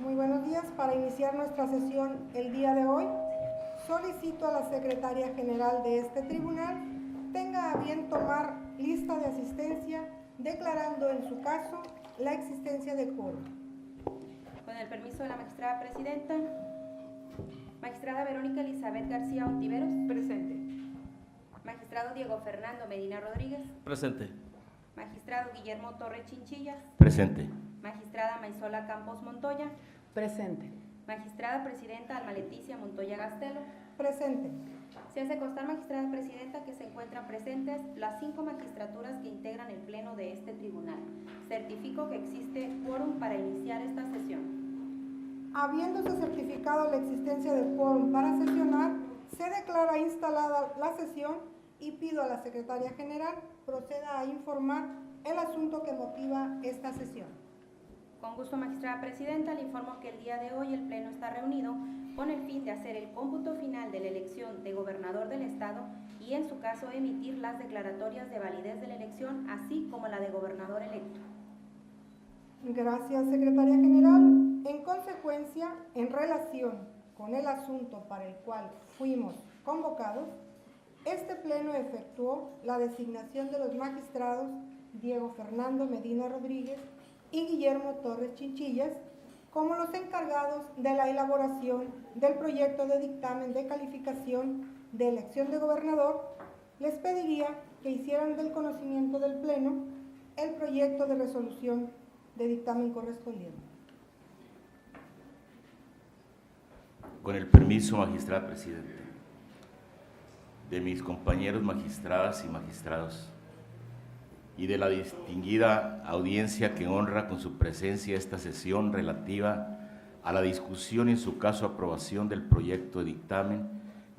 Muy buenos días. Para iniciar nuestra sesión el día de hoy, solicito a la Secretaria General de este tribunal tenga a bien tomar lista de asistencia, declarando en su caso la existencia de quórum. Con el permiso de la magistrada presidenta, magistrada Verónica Elizabeth García Ontiveros. Presente. Magistrado Diego Fernando Medina Rodríguez. Presente. Magistrado Guillermo Torres Chinchillas. Presente. Magistrada Maisola Campos Montoya. Presente. Magistrada presidenta Alma Leticia Montoya Gastelo. Presente. Se hace constar, magistrada presidenta, que se encuentran presentes las 5 magistraturas que integran el pleno de este tribunal. Certifico que existe quórum para iniciar esta sesión. Habiéndose certificado la existencia de quórum para sesionar, se declara instalada la sesión y pido a la Secretaria General proceda a informar el asunto que motiva esta sesión. Con gusto, magistrada presidenta, le informo que el día de hoy el pleno está reunido con el fin de hacer el cómputo final de la elección de gobernador del estado y, en su caso, emitir las declaratorias de validez de la elección, así como la de gobernador electo. Gracias, Secretaria General. En consecuencia, en relación con el asunto para el cual fuimos convocados, este pleno efectuó la designación de los magistrados Diego Fernando Medina Rodríguez y Guillermo Torres Chinchillas como los encargados de la elaboración del proyecto de dictamen de calificación de elección de gobernador. Les pediría que hicieran del conocimiento del Pleno el proyecto de resolución de dictamen correspondiente. Con el permiso, magistrada presidenta, de mis compañeros magistradas y magistrados y de la distinguida audiencia que honra con su presencia esta sesión relativa a la discusión y, en su caso, aprobación del proyecto de dictamen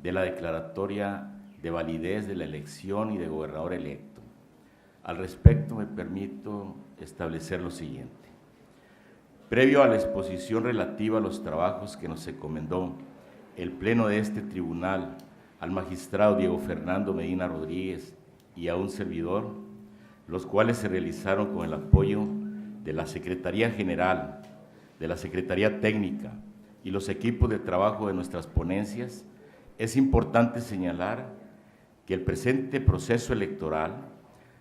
de la declaratoria de validez de la elección y de gobernador electo. Al respecto, me permito establecer lo siguiente. Previo a la exposición relativa a los trabajos que nos encomendó el Pleno de este tribunal al magistrado Diego Fernando Medina Rodríguez y a un servidor, los cuales se realizaron con el apoyo de la Secretaría General, de la Secretaría Técnica y los equipos de trabajo de nuestras ponencias, es importante señalar que el presente proceso electoral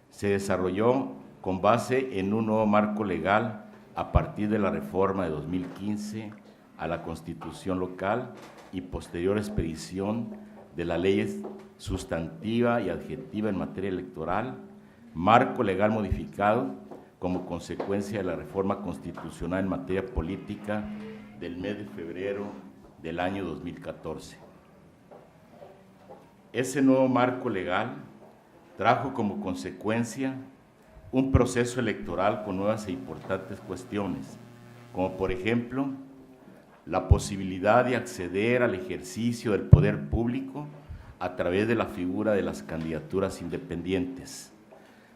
se desarrolló con base en un nuevo marco legal a partir de la reforma de 2015 a la Constitución local y posterior expedición de la ley sustantiva y adjetiva en materia electoral, marco legal modificado como consecuencia de la reforma constitucional en materia política del mes de febrero del año 2014. Ese nuevo marco legal trajo como consecuencia un proceso electoral con nuevas e importantes cuestiones, como por ejemplo, la posibilidad de acceder al ejercicio del poder público a través de la figura de las candidaturas independientes,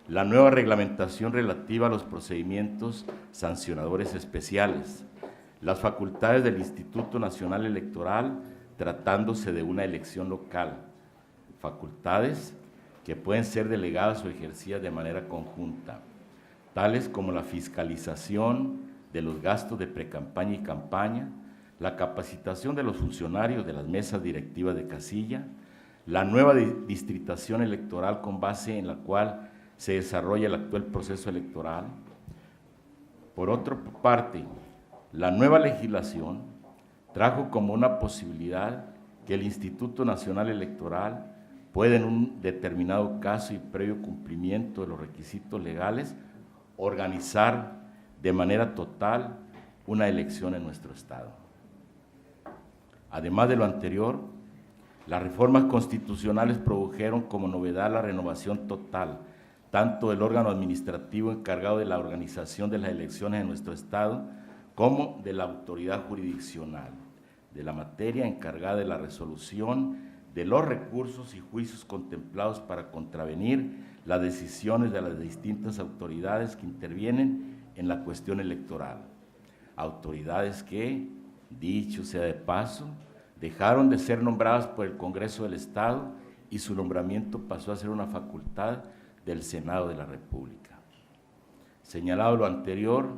la nueva reglamentación relativa a los procedimientos sancionadores especiales, las facultades del Instituto Nacional Electoral tratándose de una elección local, facultades que pueden ser delegadas o ejercidas de manera conjunta, tales como la fiscalización de los gastos de precampaña y campaña, la capacitación de los funcionarios de las mesas directivas de casilla, la nueva distritación electoral con base en la cual se desarrolla el actual proceso electoral. Por otra parte, la nueva legislación trajo como una posibilidad que el Instituto Nacional Electoral puede, en un determinado caso y previo cumplimiento de los requisitos legales, organizar de manera total una elección en nuestro Estado. Además de lo anterior, las reformas constitucionales produjeron como novedad la renovación total tanto del órgano administrativo encargado de la organización de las elecciones en nuestro Estado como de la autoridad jurisdiccional, de la materia encargada de la resolución de los recursos y juicios contemplados para contravenir las decisiones de las distintas autoridades que intervienen en la cuestión electoral. Autoridades que, dicho sea de paso, dejaron de ser nombradas por el Congreso del Estado y su nombramiento pasó a ser una facultad del Senado de la República. Señalado lo anterior,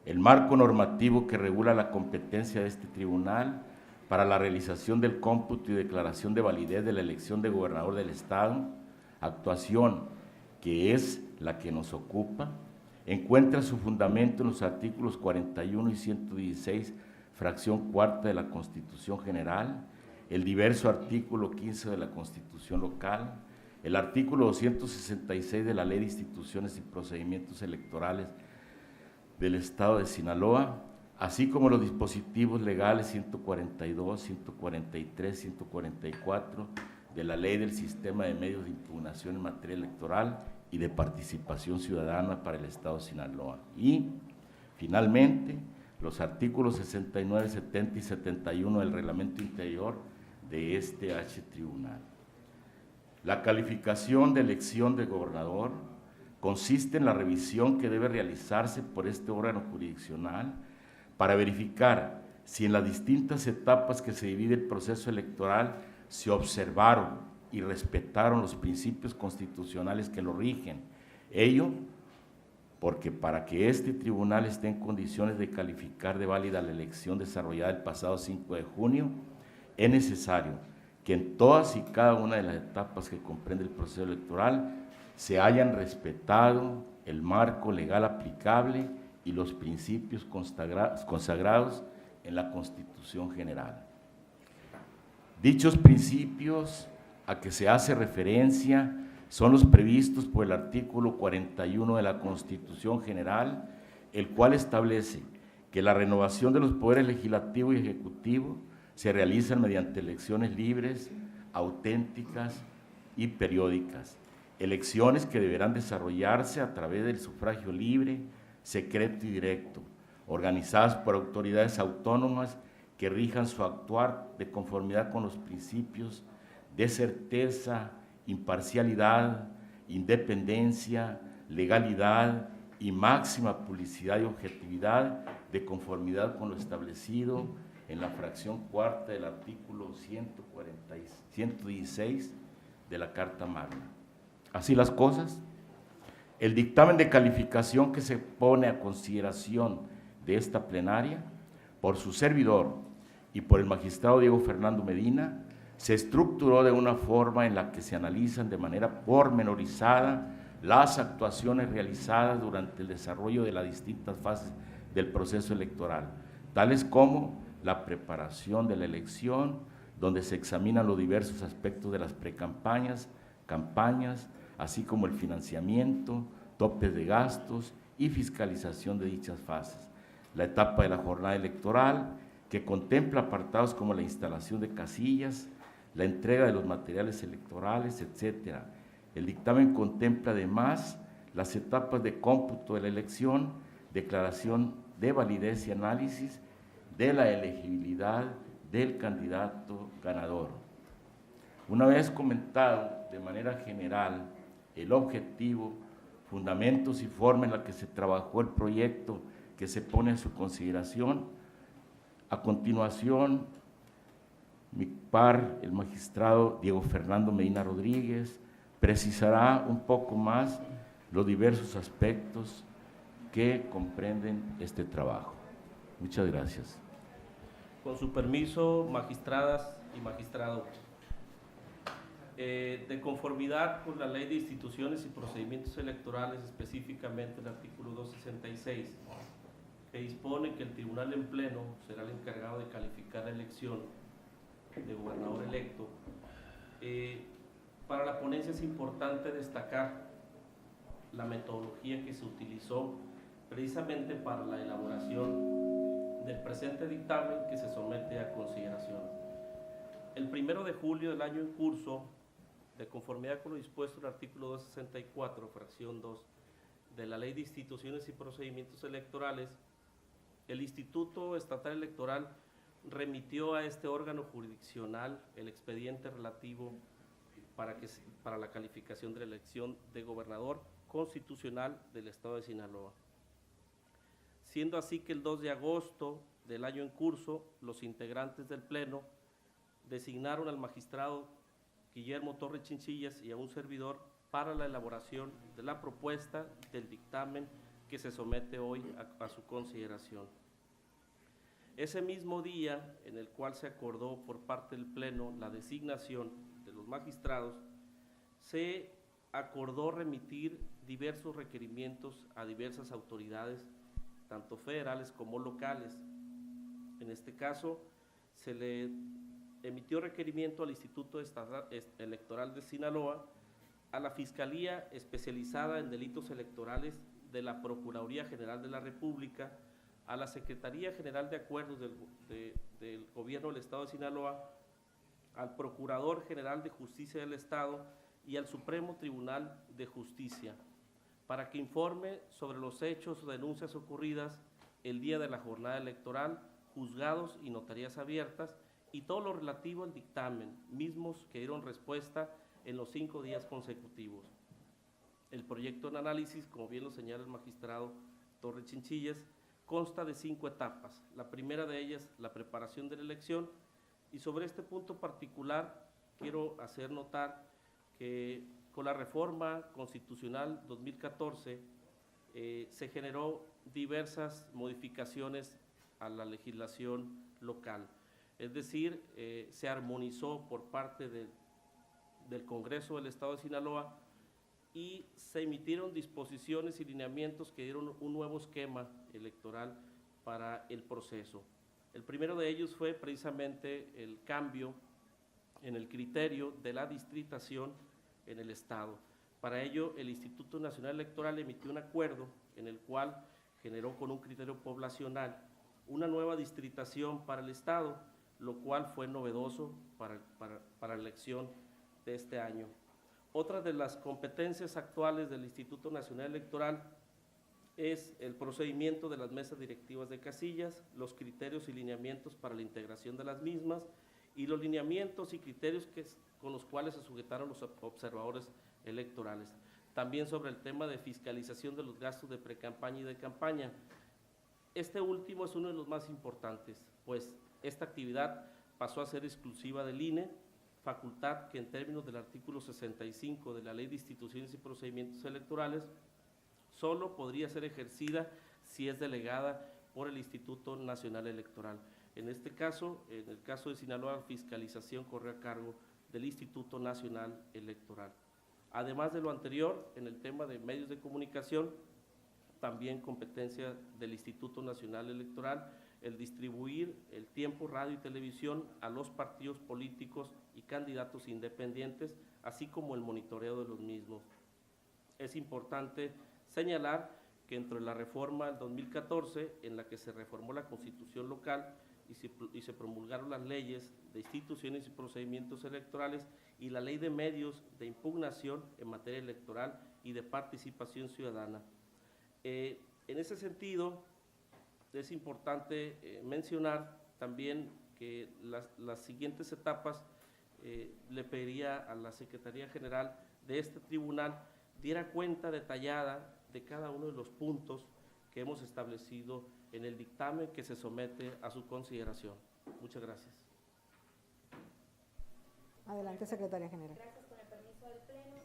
el marco normativo que regula la competencia de este tribunal para la realización del cómputo y declaración de validez de la elección de gobernador del Estado, actuación que es la que nos ocupa, encuentra su fundamento en los artículos 41 y 116, fracción cuarta de la Constitución General, el diverso artículo 15 de la Constitución Local, el artículo 266 de la Ley de Instituciones y Procedimientos Electorales del Estado de Sinaloa, así como los dispositivos legales 142, 143, 144 de la Ley del Sistema de Medios de Impugnación en materia electoral y de participación ciudadana para el Estado de Sinaloa. Y, finalmente, los artículos 69, 70 y 71 del Reglamento Interior de este Tribunal. La calificación de elección de gobernador consiste en la revisión que debe realizarse por este órgano jurisdiccional para verificar si en las distintas etapas que se divide el proceso electoral se observaron y respetaron los principios constitucionales que lo rigen. Ello porque para que este tribunal esté en condiciones de calificar de válida la elección desarrollada el pasado 5 de junio, es necesario que en todas y cada una de las etapas que comprende el proceso electoral se hayan respetado el marco legal aplicable y los principios consagrados en la Constitución General. Dichos principios a que se hace referencia son los previstos por el artículo 41 de la Constitución General, el cual establece que la renovación de los poderes legislativo y ejecutivo se realizan mediante elecciones libres, auténticas y periódicas, elecciones que deberán desarrollarse a través del sufragio libre, secreto y directo, organizadas por autoridades autónomas que rijan su actuar de conformidad con los principios de certeza, imparcialidad, independencia, legalidad y máxima publicidad y objetividad de conformidad con lo establecido en la fracción cuarta del artículo 116 de la Carta Magna. Así las cosas, el dictamen de calificación que se pone a consideración de esta plenaria por su servidor y por el magistrado Diego Fernando Medina se estructuró de una forma en la que se analizan de manera pormenorizada las actuaciones realizadas durante el desarrollo de las distintas fases del proceso electoral, tales como la preparación de la elección, donde se examinan los diversos aspectos de las precampañas, campañas, así como el financiamiento, topes de gastos y fiscalización de dichas fases. La etapa de la jornada electoral, que contempla apartados como la instalación de casillas, la entrega de los materiales electorales, etc. El dictamen contempla además las etapas de cómputo de la elección, declaración de validez y análisis de la elegibilidad del candidato ganador. Una vez comentado de manera general el objetivo, fundamentos y forma en la que se trabajó el proyecto que se pone a su consideración, a continuación, mi par, el magistrado Diego Fernando Medina Rodríguez, precisará un poco más los diversos aspectos que comprenden este trabajo. Muchas gracias. Con su permiso, magistradas y magistrados, de conformidad con la Ley de Instituciones y Procedimientos Electorales, específicamente el artículo 266, que dispone que el Tribunal en Pleno será el encargado de calificar la elección de gobernador electo. Para la ponencia es importante destacar la metodología que se utilizó precisamente para la elaboración del presente dictamen que se somete a consideración. El 1 de julio del año en curso, de conformidad con lo dispuesto en el artículo 264, fracción 2, de la Ley de Instituciones y Procedimientos Electorales, el Instituto Estatal Electoral remitió a este órgano jurisdiccional el expediente relativo para la calificación de la elección de gobernador constitucional del Estado de Sinaloa. Siendo así que el 2 de agosto del año en curso, los integrantes del Pleno designaron al magistrado Guillermo Torres Chinchillas y a un servidor para la elaboración de la propuesta del dictamen que se somete hoy a su consideración. Ese mismo día en el cual se acordó por parte del Pleno la designación de los magistrados, se acordó remitir diversos requerimientos a diversas autoridades, tanto federales como locales. En este caso, se le emitió requerimiento al Instituto Electoral de Sinaloa, a la Fiscalía Especializada en Delitos Electorales de la Procuraduría General de la República, a la Secretaría General de Acuerdos del Gobierno del Estado de Sinaloa, al Procurador General de Justicia del Estado y al Supremo Tribunal de Justicia, para que informe sobre los hechos o denuncias ocurridas el día de la jornada electoral, juzgados y notarías abiertas, y todo lo relativo al dictamen, mismos que dieron respuesta en los 5 días consecutivos. El proyecto en análisis, como bien lo señala el magistrado Torre Chinchillas, consta de 5 etapas. La primera de ellas, la preparación de la elección, y sobre este punto particular quiero hacer notar que con la reforma constitucional 2014 se generó diversas modificaciones a la legislación local. Es decir, se armonizó por parte del Congreso del Estado de Sinaloa y se emitieron disposiciones y lineamientos que dieron un nuevo esquema electoral para el proceso. El primero de ellos fue precisamente el cambio en el criterio de la distritación en el Estado. Para ello, el Instituto Nacional Electoral emitió un acuerdo en el cual generó con un criterio poblacional una nueva distritación para el Estado, lo cual fue novedoso para la elección de este año. Otra de las competencias actuales del Instituto Nacional Electoral es el procedimiento de las mesas directivas de casillas, los criterios y lineamientos para la integración de las mismas y los lineamientos y criterios con los cuales se sujetaron los observadores electorales. También sobre el tema de fiscalización de los gastos de precampaña y de campaña. Este último es uno de los más importantes, pues esta actividad pasó a ser exclusiva del INE, facultad que en términos del artículo 65 de la Ley de Instituciones y Procedimientos Electorales solo podría ser ejercida si es delegada por el Instituto Nacional Electoral. En este caso, en el caso de Sinaloa, la fiscalización corre a cargo del Instituto Nacional Electoral. Además de lo anterior, en el tema de medios de comunicación, también competencia del Instituto Nacional Electoral, el distribuir el tiempo radio y televisión a los partidos políticos y candidatos independientes, así como el monitoreo de los mismos. Es importante señalar que entre la reforma del 2014, en la que se reformó la Constitución local y se promulgaron las leyes de instituciones y procedimientos electorales y la ley de medios de impugnación en materia electoral y de participación ciudadana. En ese sentido, es importante mencionar también que las siguientes etapas le pediría a la Secretaría General de este tribunal diera cuenta detallada de cada uno de los puntos que hemos establecido en el dictamen que se somete a su consideración. Muchas gracias. Adelante, Secretaria General. Gracias. Con el permiso del Pleno,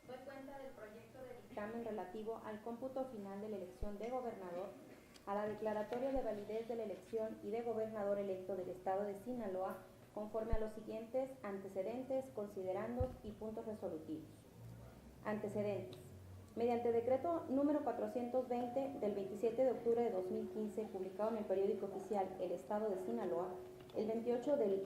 doy cuenta del proyecto de dictamen relativo al cómputo final de la elección de gobernador, a la declaratoria de validez de la elección y de gobernador electo del Estado de Sinaloa, conforme a los siguientes antecedentes, considerandos y puntos resolutivos. Antecedentes. Mediante decreto número 420 del 27 de octubre de 2015, publicado en el periódico oficial El Estado de Sinaloa, el 28 del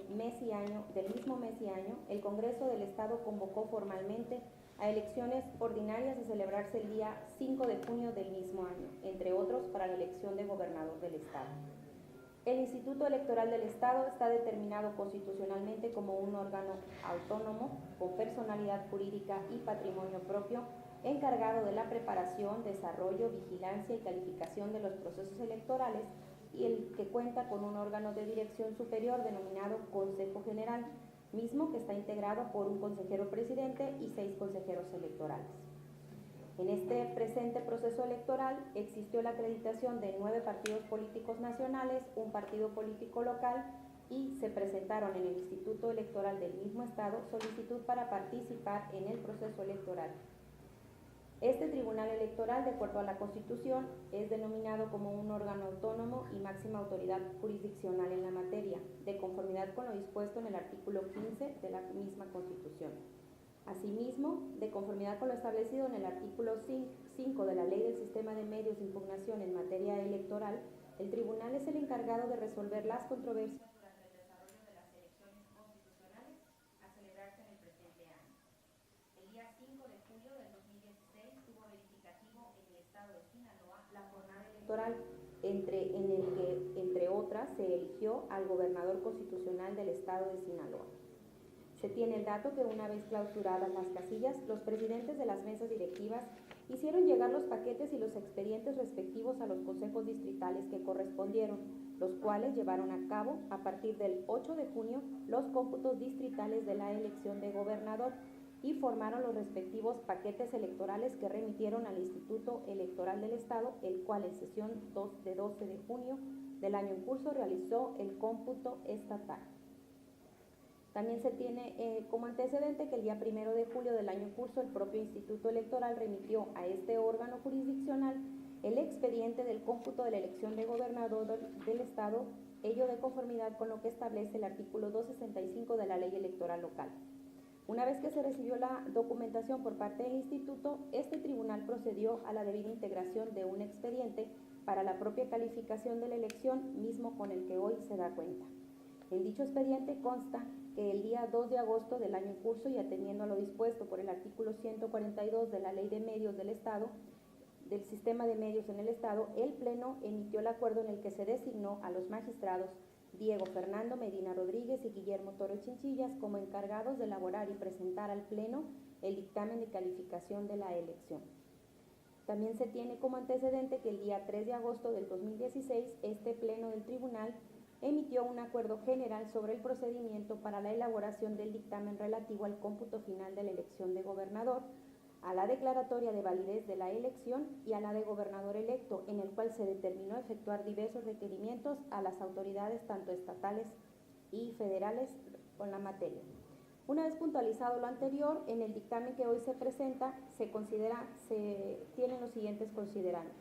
mismo mes y año, el Congreso del Estado convocó formalmente a elecciones ordinarias a celebrarse el día 5 de junio del mismo año, entre otros para la elección de gobernador del Estado. El Instituto Electoral del Estado está determinado constitucionalmente como un órgano autónomo, con personalidad jurídica y patrimonio propio, encargado de la preparación, desarrollo, vigilancia y calificación de los procesos electorales y el que cuenta con un órgano de dirección superior denominado Consejo General, mismo que está integrado por un consejero presidente y 6 consejeros electorales. En este presente proceso electoral existió la acreditación de 9 partidos políticos nacionales, un partido político local y se presentaron en el Instituto Electoral del mismo Estado solicitud para participar en el proceso electoral. Este tribunal electoral, de acuerdo a la Constitución, es denominado como un órgano autónomo y máxima autoridad jurisdiccional en la materia, de conformidad con lo dispuesto en el artículo 15 de la misma Constitución. Asimismo, de conformidad con lo establecido en el artículo 5 de la Ley del Sistema de Medios de Impugnación en materia electoral, el tribunal es el encargado de resolver las controversias durante el desarrollo de las elecciones constitucionales a celebrarse en el presente año. El día 5 de julio del 2016 tuvo verificativo en el estado de Sinaloa la jornada electoral en el que, entre otras, se eligió al gobernador constitucional del estado de Sinaloa. Se tiene el dato que una vez clausuradas las casillas, los presidentes de las mesas directivas hicieron llegar los paquetes y los expedientes respectivos a los consejos distritales que correspondieron, los cuales llevaron a cabo, a partir del 8 de junio, los cómputos distritales de la elección de gobernador y formaron los respectivos paquetes electorales que remitieron al Instituto Electoral del Estado, el cual en sesión de 12 de junio del año en curso realizó el cómputo estatal. También se tiene como antecedente que el día 1 de julio del año en curso el propio Instituto Electoral remitió a este órgano jurisdiccional el expediente del cómputo de la elección de gobernador del Estado, ello de conformidad con lo que establece el artículo 265 de la Ley Electoral Local. Una vez que se recibió la documentación por parte del Instituto, este tribunal procedió a la debida integración de un expediente para la propia calificación de la elección, mismo con el que hoy se da cuenta. En dicho expediente consta que el día 2 de agosto del año en curso y atendiendo a lo dispuesto por el artículo 142 de la Ley de Medios del Estado, del Sistema de Medios en el Estado, el Pleno emitió el acuerdo en el que se designó a los magistrados Diego Fernando Medina Rodríguez y Guillermo Toro Chinchillas como encargados de elaborar y presentar al Pleno el dictamen de calificación de la elección. También se tiene como antecedente que el día 3 de agosto del 2016, este Pleno del Tribunal emitió un acuerdo general sobre el procedimiento para la elaboración del dictamen relativo al cómputo final de la elección de gobernador, a la declaratoria de validez de la elección y a la de gobernador electo, en el cual se determinó efectuar diversos requerimientos a las autoridades tanto estatales y federales con la materia. Una vez puntualizado lo anterior, en el dictamen que hoy se presenta se tienen los siguientes considerandos: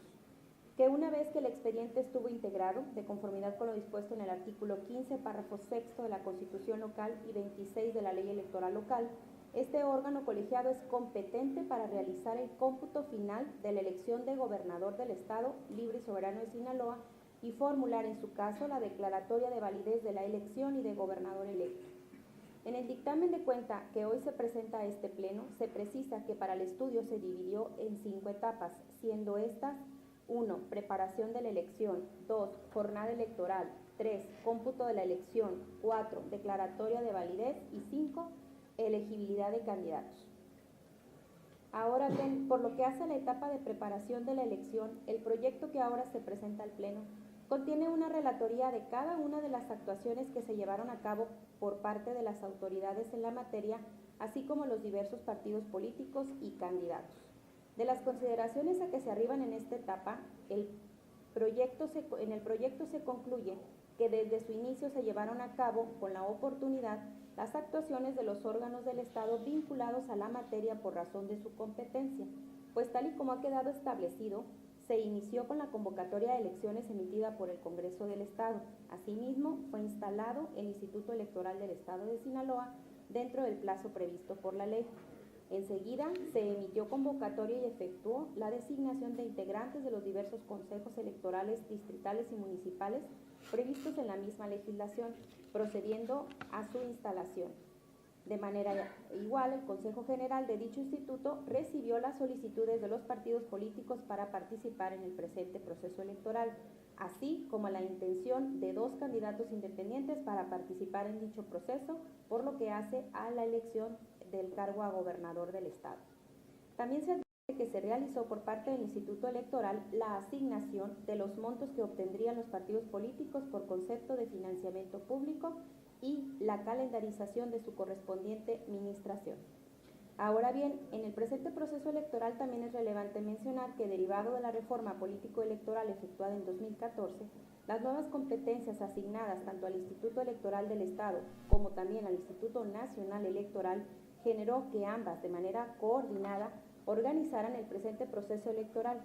que una vez que el expediente estuvo integrado, de conformidad con lo dispuesto en el artículo 15, párrafo 6 de la Constitución local y 26 de la Ley Electoral Local, este órgano colegiado es competente para realizar el cómputo final de la elección de gobernador del Estado Libre y Soberano de Sinaloa y formular en su caso la declaratoria de validez de la elección y de gobernador electo. En el dictamen de cuenta que hoy se presenta a este Pleno, se precisa que para el estudio se dividió en 5 etapas, siendo estas: 1. Preparación de la elección. 2. Jornada electoral. 3. Cómputo de la elección. 4. Declaratoria de validez. Y 5. Elegibilidad de candidatos. Ahora bien, por lo que hace a la etapa de preparación de la elección, el proyecto que ahora se presenta al Pleno contiene una relatoría de cada una de las actuaciones que se llevaron a cabo por parte de las autoridades en la materia, así como los diversos partidos políticos y candidatos. De las consideraciones a que se arriban en esta etapa, en el proyecto se concluye que desde su inicio se llevaron a cabo con la oportunidad las actuaciones de los órganos del Estado vinculados a la materia por razón de su competencia, pues tal y como ha quedado establecido, se inició con la convocatoria de elecciones emitida por el Congreso del Estado. Asimismo, fue instalado el Instituto Electoral del Estado de Sinaloa dentro del plazo previsto por la ley. Enseguida se emitió convocatoria y efectuó la designación de integrantes de los diversos consejos electorales distritales y municipales previstos en la misma legislación, procediendo a su instalación. De manera igual, el Consejo General de dicho instituto recibió las solicitudes de los partidos políticos para participar en el presente proceso electoral, así como la intención de 2 candidatos independientes para participar en dicho proceso, por lo que hace a la elección del cargo a gobernador del Estado. También se advierte que se realizó por parte del Instituto Electoral la asignación de los montos que obtendrían los partidos políticos por concepto de financiamiento público y la calendarización de su correspondiente administración. Ahora bien, en el presente proceso electoral también es relevante mencionar que, derivado de la reforma político-electoral efectuada en 2014, las nuevas competencias asignadas tanto al Instituto Electoral del Estado como también al Instituto Nacional Electoral generó que ambas, de manera coordinada, organizaran el presente proceso electoral.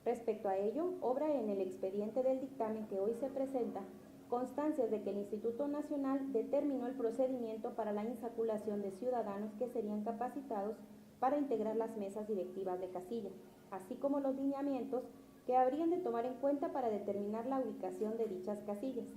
Respecto a ello, obra en el expediente del dictamen que hoy se presenta constancias de que el Instituto Nacional determinó el procedimiento para la insaculación de ciudadanos que serían capacitados para integrar las mesas directivas de casilla, así como los lineamientos que habrían de tomar en cuenta para determinar la ubicación de dichas casillas.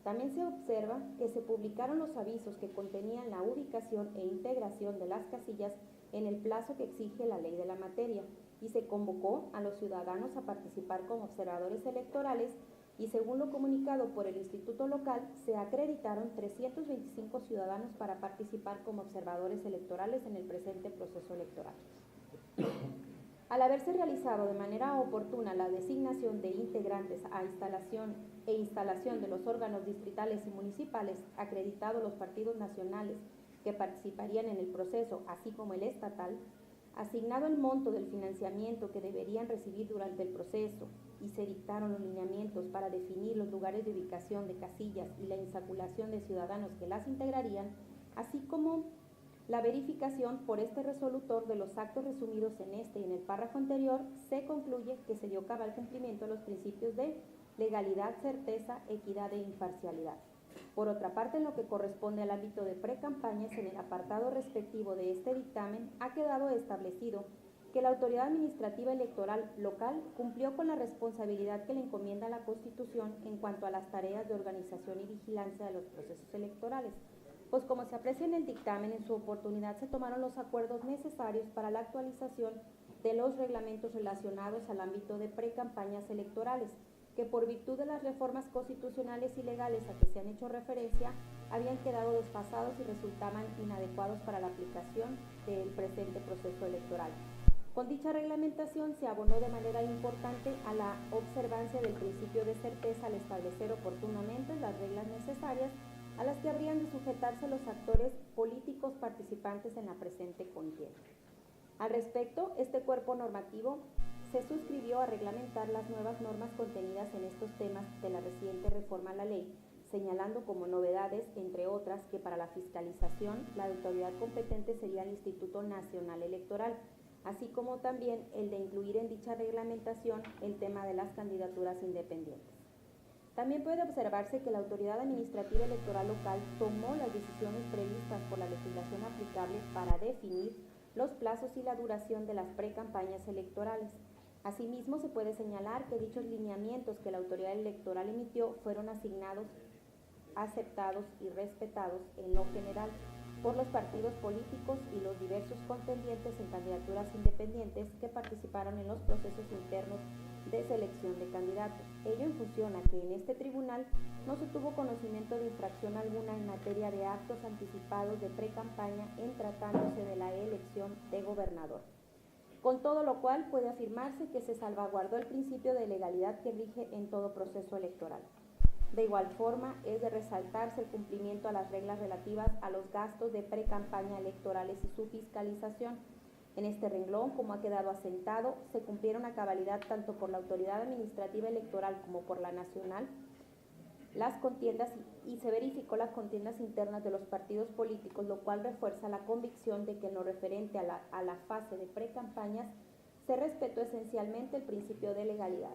También se observa que se publicaron los avisos que contenían la ubicación e integración de las casillas en el plazo que exige la ley de la materia y se convocó a los ciudadanos a participar como observadores electorales y según lo comunicado por el Instituto Local, se acreditaron 325 ciudadanos para participar como observadores electorales en el presente proceso electoral. Al haberse realizado de manera oportuna la designación de integrantes a instalación de los órganos distritales y municipales, acreditados los partidos nacionales que participarían en el proceso, así como el estatal, asignado el monto del financiamiento que deberían recibir durante el proceso y se dictaron los lineamientos para definir los lugares de ubicación de casillas y la insaculación de ciudadanos que las integrarían, así como la verificación por este resolutor de los actos resumidos en este y en el párrafo anterior, se concluye que se dio cabal cumplimiento a los principios de legalidad, certeza, equidad e imparcialidad. Por otra parte, en lo que corresponde al ámbito de precampañas, en el apartado respectivo de este dictamen, ha quedado establecido que la Autoridad Administrativa Electoral Local cumplió con la responsabilidad que le encomienda la Constitución en cuanto a las tareas de organización y vigilancia de los procesos electorales, pues como se aprecia en el dictamen, en su oportunidad se tomaron los acuerdos necesarios para la actualización de los reglamentos relacionados al ámbito de precampañas electorales, que por virtud de las reformas constitucionales y legales a que se han hecho referencia, habían quedado desfasados y resultaban inadecuados para la aplicación del presente proceso electoral. Con dicha reglamentación se abonó de manera importante a la observancia del principio de certeza al establecer oportunamente las reglas necesarias a las que habrían de sujetarse los actores políticos participantes en la presente contienda. Al respecto, este cuerpo normativo se suscribió a reglamentar las nuevas normas contenidas en estos temas de la reciente reforma a la ley, señalando como novedades, entre otras, que para la fiscalización la autoridad competente sería el Instituto Nacional Electoral, así como también el de incluir en dicha reglamentación el tema de las candidaturas independientes. También puede observarse que la Autoridad Administrativa Electoral Local tomó las decisiones previstas por la legislación aplicable para definir los plazos y la duración de las precampañas electorales. Asimismo, se puede señalar que dichos lineamientos que la autoridad electoral emitió fueron asignados, aceptados y respetados en lo general por los partidos políticos y los diversos contendientes en candidaturas independientes que participaron en los procesos internos de selección de candidatos. Ello en función a que en este tribunal no se tuvo conocimiento de infracción alguna en materia de actos anticipados de precampaña en tratándose de la elección de gobernador. Con todo lo cual puede afirmarse que se salvaguardó el principio de legalidad que rige en todo proceso electoral. De igual forma, es de resaltarse el cumplimiento a las reglas relativas a los gastos de precampaña electorales y su fiscalización. En este renglón, como ha quedado asentado, se cumplieron a cabalidad tanto por la Autoridad Administrativa Electoral como por la Nacional las contiendas y se verificó las contiendas internas de los partidos políticos, lo cual refuerza la convicción de que en lo referente a la fase de precampañas se respetó esencialmente el principio de legalidad.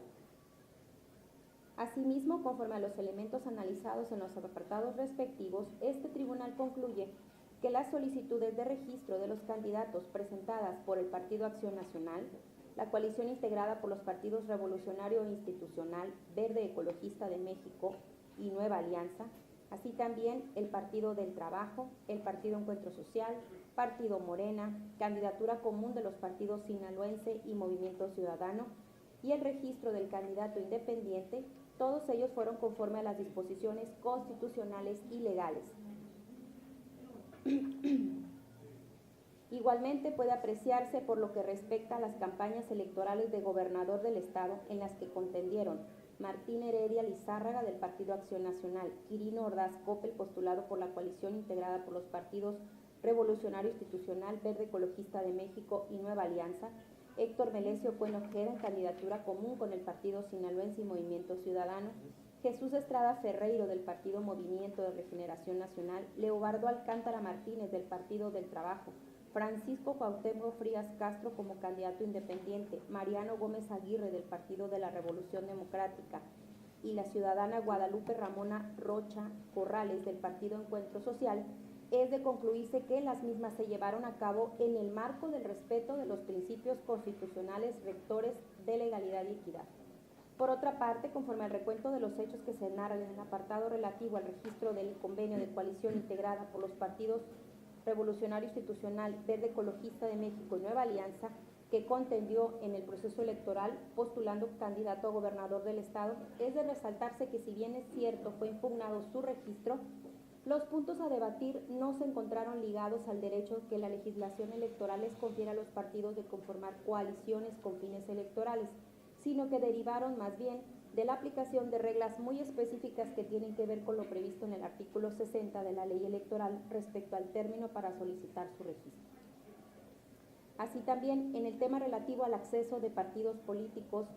Asimismo, conforme a los elementos analizados en los apartados respectivos, este tribunal concluye que las solicitudes de registro de los candidatos presentadas por el Partido Acción Nacional, la coalición integrada por los partidos Revolucionario Institucional, Verde Ecologista de México y Nueva Alianza, así también el Partido del Trabajo, el Partido Encuentro Social, Partido Morena, Candidatura Común de los partidos Sinaloense y Movimiento Ciudadano, y el registro del candidato independiente, todos ellos fueron conforme a las disposiciones constitucionales y legales. Igualmente puede apreciarse por lo que respecta a las campañas electorales de gobernador del estado en las que contendieron Martín Heredia Lizárraga del Partido Acción Nacional, Quirino Ordaz Coppel postulado por la coalición integrada por los partidos Revolucionario Institucional, Verde Ecologista de México y Nueva Alianza, Héctor Melesio Cuen Ojeda en candidatura común con el Partido Sinaloense y Movimiento Ciudadano, Jesús Estrada Ferreiro del Partido Movimiento de Regeneración Nacional, Leobardo Alcántara Martínez del Partido del Trabajo, Francisco Cuauhtémoc Frías Castro como candidato independiente, Mariano Gómez Aguirre del Partido de la Revolución Democrática y la ciudadana Guadalupe Ramona Rocha Corrales del Partido Encuentro Social, es de concluirse que las mismas se llevaron a cabo en el marco del respeto de los principios constitucionales rectores de legalidad y equidad. Por otra parte, conforme al recuento de los hechos que se narran en el apartado relativo al registro del convenio de coalición integrada por los partidos Revolucionario Institucional, Verde Ecologista de México y Nueva Alianza, que contendió en el proceso electoral postulando candidato a gobernador del estado, es de resaltarse que si bien es cierto fue impugnado su registro, los puntos a debatir no se encontraron ligados al derecho que la legislación electoral les confiere a los partidos de conformar coaliciones con fines electorales, sino que derivaron más bien de la aplicación de reglas muy específicas que tienen que ver con lo previsto en el artículo 60 de la ley electoral respecto al término para solicitar su registro. Así también, en el tema relativo al acceso de partidos políticos,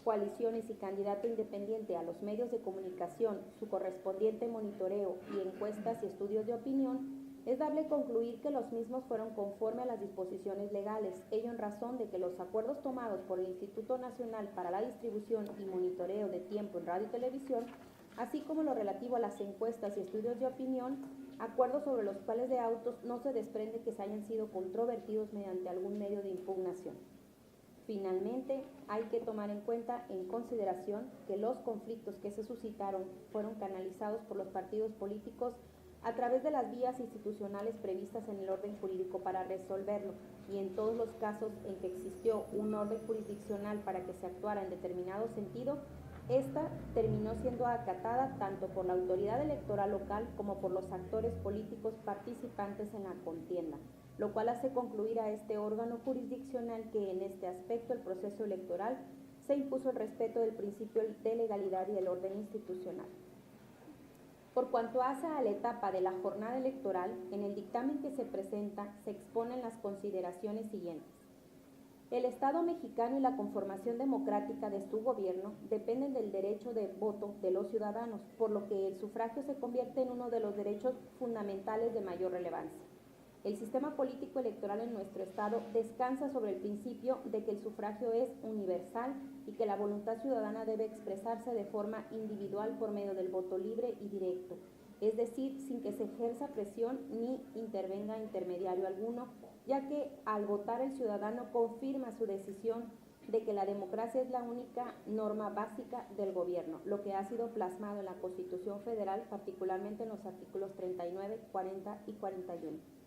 coaliciones y candidato independiente a los medios de comunicación, su correspondiente monitoreo y encuestas y estudios de opinión, es darle concluir que los mismos fueron conforme a las disposiciones legales, ello en razón de que los acuerdos tomados por el Instituto Nacional para la Distribución y Monitoreo de Tiempo en Radio y Televisión, así como lo relativo a las encuestas y estudios de opinión, acuerdos sobre los cuales de autos no se desprende que se hayan sido controvertidos mediante algún medio de impugnación. Finalmente, hay que tomar en cuenta, en consideración, que los conflictos que se suscitaron fueron canalizados por los partidos políticos a través de las vías institucionales previstas en el orden jurídico para resolverlo, y en todos los casos en que existió un orden jurisdiccional para que se actuara en determinado sentido, esta terminó siendo acatada tanto por la autoridad electoral local como por los actores políticos participantes en la contienda, lo cual hace concluir a este órgano jurisdiccional que en este aspecto el proceso electoral se impuso el respeto del principio de legalidad y el orden institucional. Por cuanto hace a la etapa de la jornada electoral, en el dictamen que se presenta se exponen las consideraciones siguientes. El Estado mexicano y la conformación democrática de su gobierno dependen del derecho de voto de los ciudadanos, por lo que el sufragio se convierte en uno de los derechos fundamentales de mayor relevancia. El sistema político electoral en nuestro Estado descansa sobre el principio de que el sufragio es universal y que la voluntad ciudadana debe expresarse de forma individual por medio del voto libre y directo, es decir, sin que se ejerza presión ni intervenga intermediario alguno, ya que al votar el ciudadano confirma su decisión de que la democracia es la única norma básica del gobierno, lo que ha sido plasmado en la Constitución Federal, particularmente en los artículos 39, 40 y 41.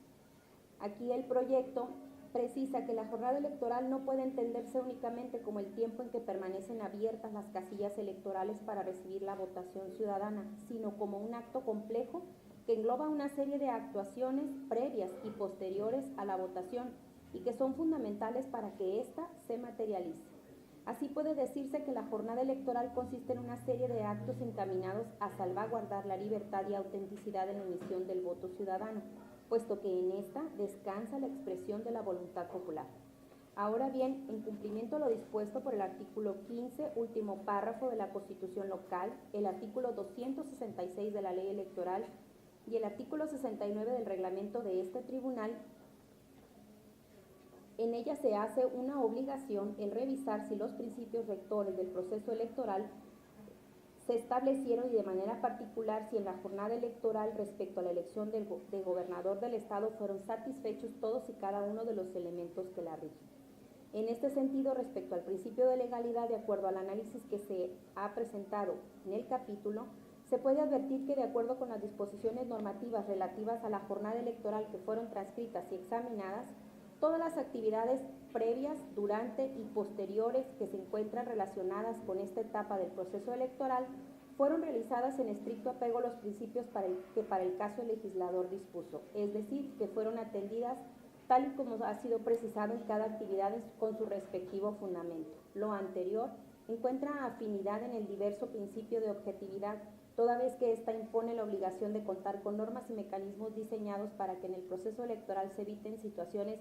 Aquí el proyecto precisa que la jornada electoral no puede entenderse únicamente como el tiempo en que permanecen abiertas las casillas electorales para recibir la votación ciudadana, sino como un acto complejo que engloba una serie de actuaciones previas y posteriores a la votación y que son fundamentales para que ésta se materialice. Así puede decirse que la jornada electoral consiste en una serie de actos encaminados a salvaguardar la libertad y autenticidad en la emisión del voto ciudadano, puesto que en esta descansa la expresión de la voluntad popular. Ahora bien, en cumplimiento a lo dispuesto por el artículo 15, último párrafo de la Constitución local, el artículo 266 de la Ley Electoral y el artículo 69 del reglamento de este tribunal, en ella se hace una obligación el revisar si los principios rectores del proceso electoral se establecieron y de manera particular si en la jornada electoral respecto a la elección de gobernador del estado fueron satisfechos todos y cada uno de los elementos que la rigen. En este sentido, respecto al principio de legalidad, de acuerdo al análisis que se ha presentado en el capítulo, se puede advertir que de acuerdo con las disposiciones normativas relativas a la jornada electoral que fueron transcritas y examinadas, todas las actividades previas, durante y posteriores que se encuentran relacionadas con esta etapa del proceso electoral fueron realizadas en estricto apego a los principios que para el caso el legislador dispuso, es decir, que fueron atendidas tal y como ha sido precisado en cada actividad con su respectivo fundamento. Lo anterior encuentra afinidad en el diverso principio de objetividad, toda vez que ésta impone la obligación de contar con normas y mecanismos diseñados para que en el proceso electoral se eviten situaciones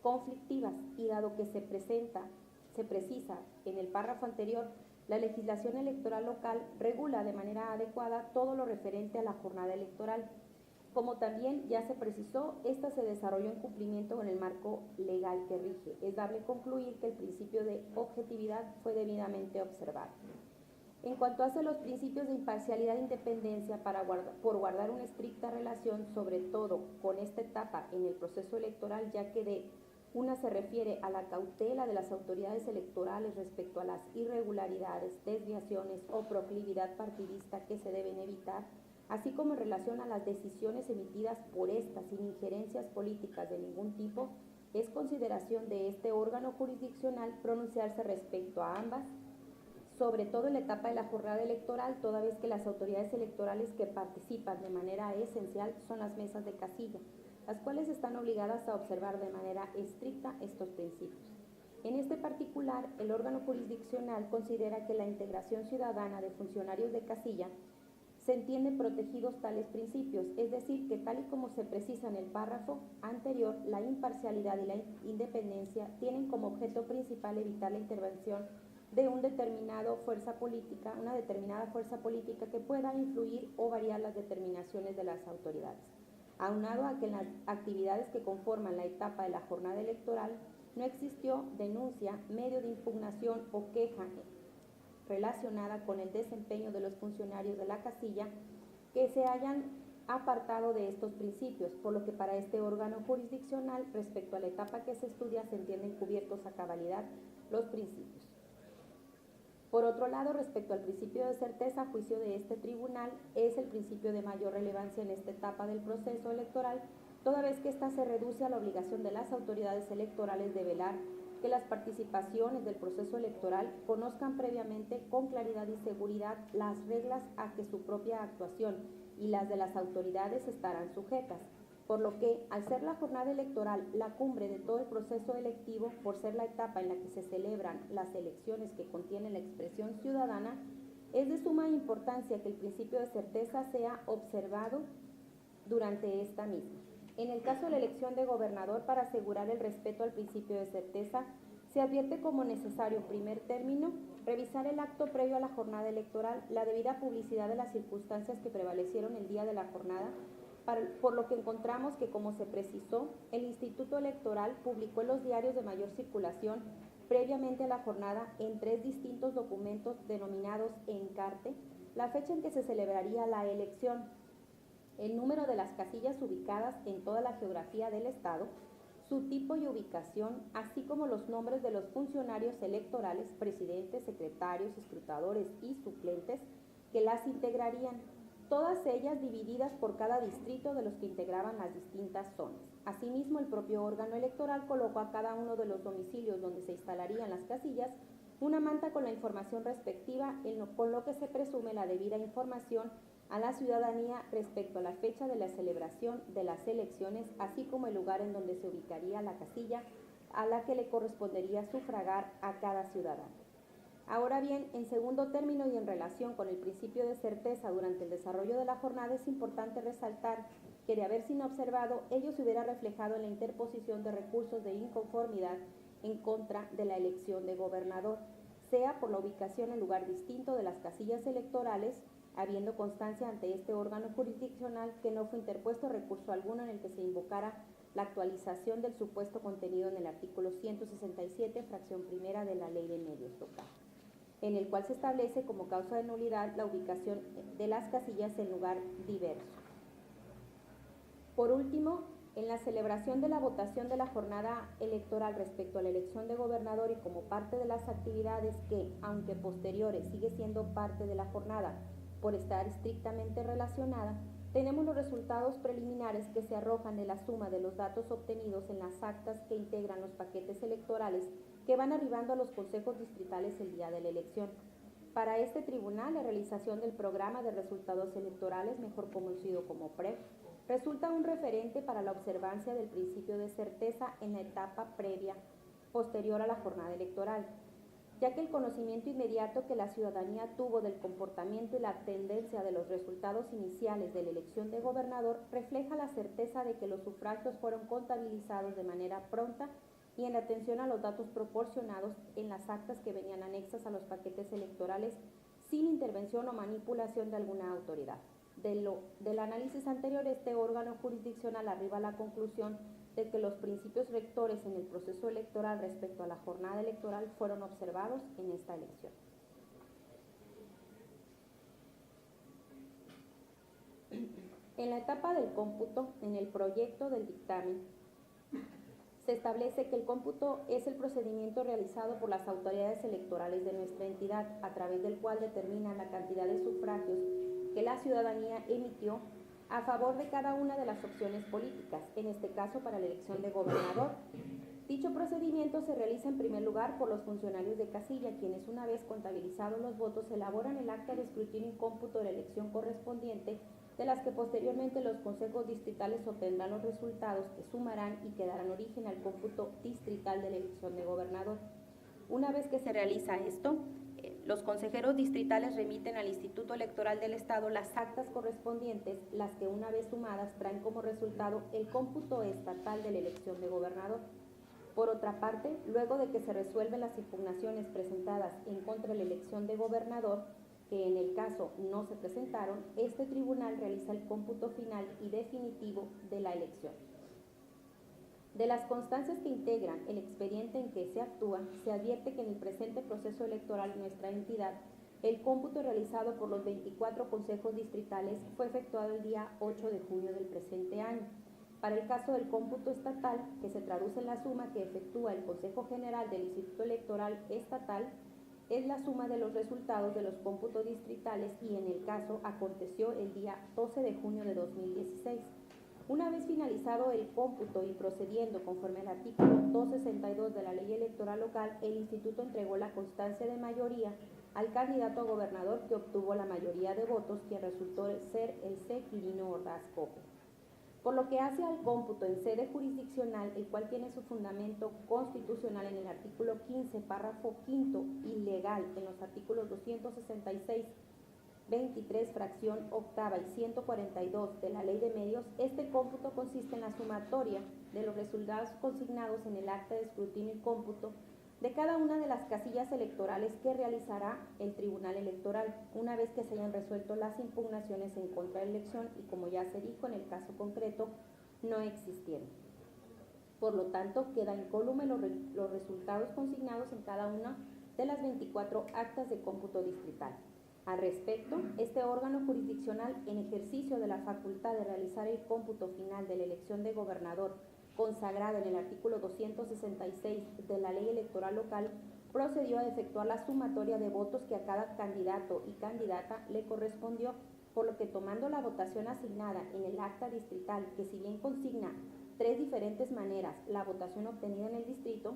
conflictivas y dado que se precisa en el párrafo anterior, la legislación electoral local regula de manera adecuada todo lo referente a la jornada electoral. Como también ya se precisó, esta se desarrolló en cumplimiento con el marco legal que rige. Es dable concluir que el principio de objetividad fue debidamente observado. En cuanto hace los principios de imparcialidad e independencia, por guardar una estricta relación, sobre todo con esta etapa en el proceso electoral, ya que de una se refiere a la cautela de las autoridades electorales respecto a las irregularidades, desviaciones o proclividad partidista que se deben evitar, así como en relación a las decisiones emitidas por estas sin injerencias políticas de ningún tipo, es consideración de este órgano jurisdiccional pronunciarse respecto a ambas, sobre todo en la etapa de la jornada electoral, toda vez que las autoridades electorales que participan de manera esencial son las mesas de casilla, las cuales están obligadas a observar de manera estricta estos principios. En este particular, el órgano jurisdiccional considera que la integración ciudadana de funcionarios de casilla se entienden protegidos tales principios, es decir, que tal y como se precisa en el párrafo anterior, la imparcialidad y la independencia tienen como objeto principal evitar la intervención de una determinada fuerza política que pueda influir o variar las determinaciones de las autoridades. Aunado a que en las actividades que conforman la etapa de la jornada electoral no existió denuncia, medio de impugnación o queja relacionada con el desempeño de los funcionarios de la casilla que se hayan apartado de estos principios, por lo que para este órgano jurisdiccional, respecto a la etapa que se estudia, se entienden cubiertos a cabalidad los principios. Por otro lado, respecto al principio de certeza, a juicio de este tribunal, es el principio de mayor relevancia en esta etapa del proceso electoral, toda vez que ésta se reduce a la obligación de las autoridades electorales de velar que las participaciones del proceso electoral conozcan previamente con claridad y seguridad las reglas a que su propia actuación y las de las autoridades estarán sujetas, por lo que, al ser la jornada electoral la cumbre de todo el proceso electivo, por ser la etapa en la que se celebran las elecciones que contienen la expresión ciudadana, es de suma importancia que el principio de certeza sea observado durante esta misma. En el caso de la elección de gobernador, para asegurar el respeto al principio de certeza, se advierte como necesario, en primer término, revisar el acto previo a la jornada electoral, la debida publicidad de las circunstancias que prevalecieron el día de la jornada, por lo que encontramos que, como se precisó, el Instituto Electoral publicó en los diarios de mayor circulación previamente a la jornada en 3 distintos documentos denominados encarte, la fecha en que se celebraría la elección, el número de las casillas ubicadas en toda la geografía del estado, su tipo y ubicación, así como los nombres de los funcionarios electorales, presidentes, secretarios, escrutadores y suplentes que las integrarían, todas ellas divididas por cada distrito de los que integraban las distintas zonas. Asimismo, el propio órgano electoral colocó a cada uno de los domicilios donde se instalarían las casillas una manta con la información respectiva, con lo que se presume la debida información a la ciudadanía respecto a la fecha de la celebración de las elecciones, así como el lugar en donde se ubicaría la casilla a la que le correspondería sufragar a cada ciudadano. Ahora bien, en segundo término y en relación con el principio de certeza durante el desarrollo de la jornada, es importante resaltar que, de haber sido observado, ello se hubiera reflejado en la interposición de recursos de inconformidad en contra de la elección de gobernador, sea por la ubicación en lugar distinto de las casillas electorales, habiendo constancia ante este órgano jurisdiccional que no fue interpuesto recurso alguno en el que se invocara la actualización del supuesto contenido en el artículo 167, fracción primera de la Ley de Medios Local, en el cual se establece como causa de nulidad la ubicación de las casillas en lugar diverso. Por último, en la celebración de la votación de la jornada electoral respecto a la elección de gobernador y como parte de las actividades que, aunque posteriores, sigue siendo parte de la jornada por estar estrictamente relacionada, tenemos los resultados preliminares que se arrojan de la suma de los datos obtenidos en las actas que integran los paquetes electorales que van arribando a los consejos distritales el día de la elección. Para este tribunal, la realización del programa de resultados electorales, mejor conocido como PREP, resulta un referente para la observancia del principio de certeza en la etapa posterior a la jornada electoral, ya que el conocimiento inmediato que la ciudadanía tuvo del comportamiento y la tendencia de los resultados iniciales de la elección de gobernador refleja la certeza de que los sufragios fueron contabilizados de manera pronta y en atención a los datos proporcionados en las actas que venían anexas a los paquetes electorales sin intervención o manipulación de alguna autoridad. Del análisis anterior, este órgano jurisdiccional arriba a la conclusión de que los principios rectores en el proceso electoral respecto a la jornada electoral fueron observados en esta elección. En la etapa del cómputo, en el proyecto del dictamen, se establece que el cómputo es el procedimiento realizado por las autoridades electorales de nuestra entidad, a través del cual determinan la cantidad de sufragios que la ciudadanía emitió a favor de cada una de las opciones políticas, en este caso para la elección de gobernador. Dicho procedimiento se realiza en primer lugar por los funcionarios de casilla, quienes una vez contabilizados los votos elaboran el acta de escrutinio y cómputo de la elección correspondiente, de las que posteriormente los consejos distritales obtendrán los resultados que sumarán y que darán origen al cómputo distrital de la elección de gobernador. Una vez que se realiza esto, los consejeros distritales remiten al Instituto Electoral del Estado las actas correspondientes, las que una vez sumadas traen como resultado el cómputo estatal de la elección de gobernador. Por otra parte, luego de que se resuelven las impugnaciones presentadas en contra de la elección de gobernador, que en el caso no se presentaron, este tribunal realiza el cómputo final y definitivo de la elección. De las constancias que integran el expediente en que se actúa, se advierte que en el presente proceso electoral de nuestra entidad, el cómputo realizado por los 24 consejos distritales fue efectuado el día 8 de junio del presente año. Para el caso del cómputo estatal, que se traduce en la suma que efectúa el Consejo General del Instituto Electoral Estatal, es la suma de los resultados de los cómputos distritales y en el caso aconteció el día 12 de junio de 2016. Una vez finalizado el cómputo y procediendo conforme al artículo 262 de la Ley Electoral Local, el Instituto entregó la constancia de mayoría al candidato a gobernador que obtuvo la mayoría de votos, quien resultó ser el C. Quirino Ordaz Coppel. Por lo que hace al cómputo en sede jurisdiccional, el cual tiene su fundamento constitucional en el artículo 15, párrafo quinto, y legal en los artículos 266, 23, fracción octava y 142 de la Ley de Medios, este cómputo consiste en la sumatoria de los resultados consignados en el acta de escrutinio y cómputo de cada una de las casillas electorales que realizará el Tribunal Electoral, una vez que se hayan resuelto las impugnaciones en contra de la elección y, como ya se dijo, en el caso concreto no existieron. Por lo tanto, quedan incólumes los resultados consignados en cada una de las 24 actas de cómputo distrital. Al respecto, este órgano jurisdiccional, en ejercicio de la facultad de realizar el cómputo final de la elección de gobernador, consagrada en el artículo 266 de la Ley Electoral Local, procedió a efectuar la sumatoria de votos que a cada candidato y candidata le correspondió, por lo que, tomando la votación asignada en el acta distrital, que si bien consigna 3 diferentes maneras la votación obtenida en el distrito,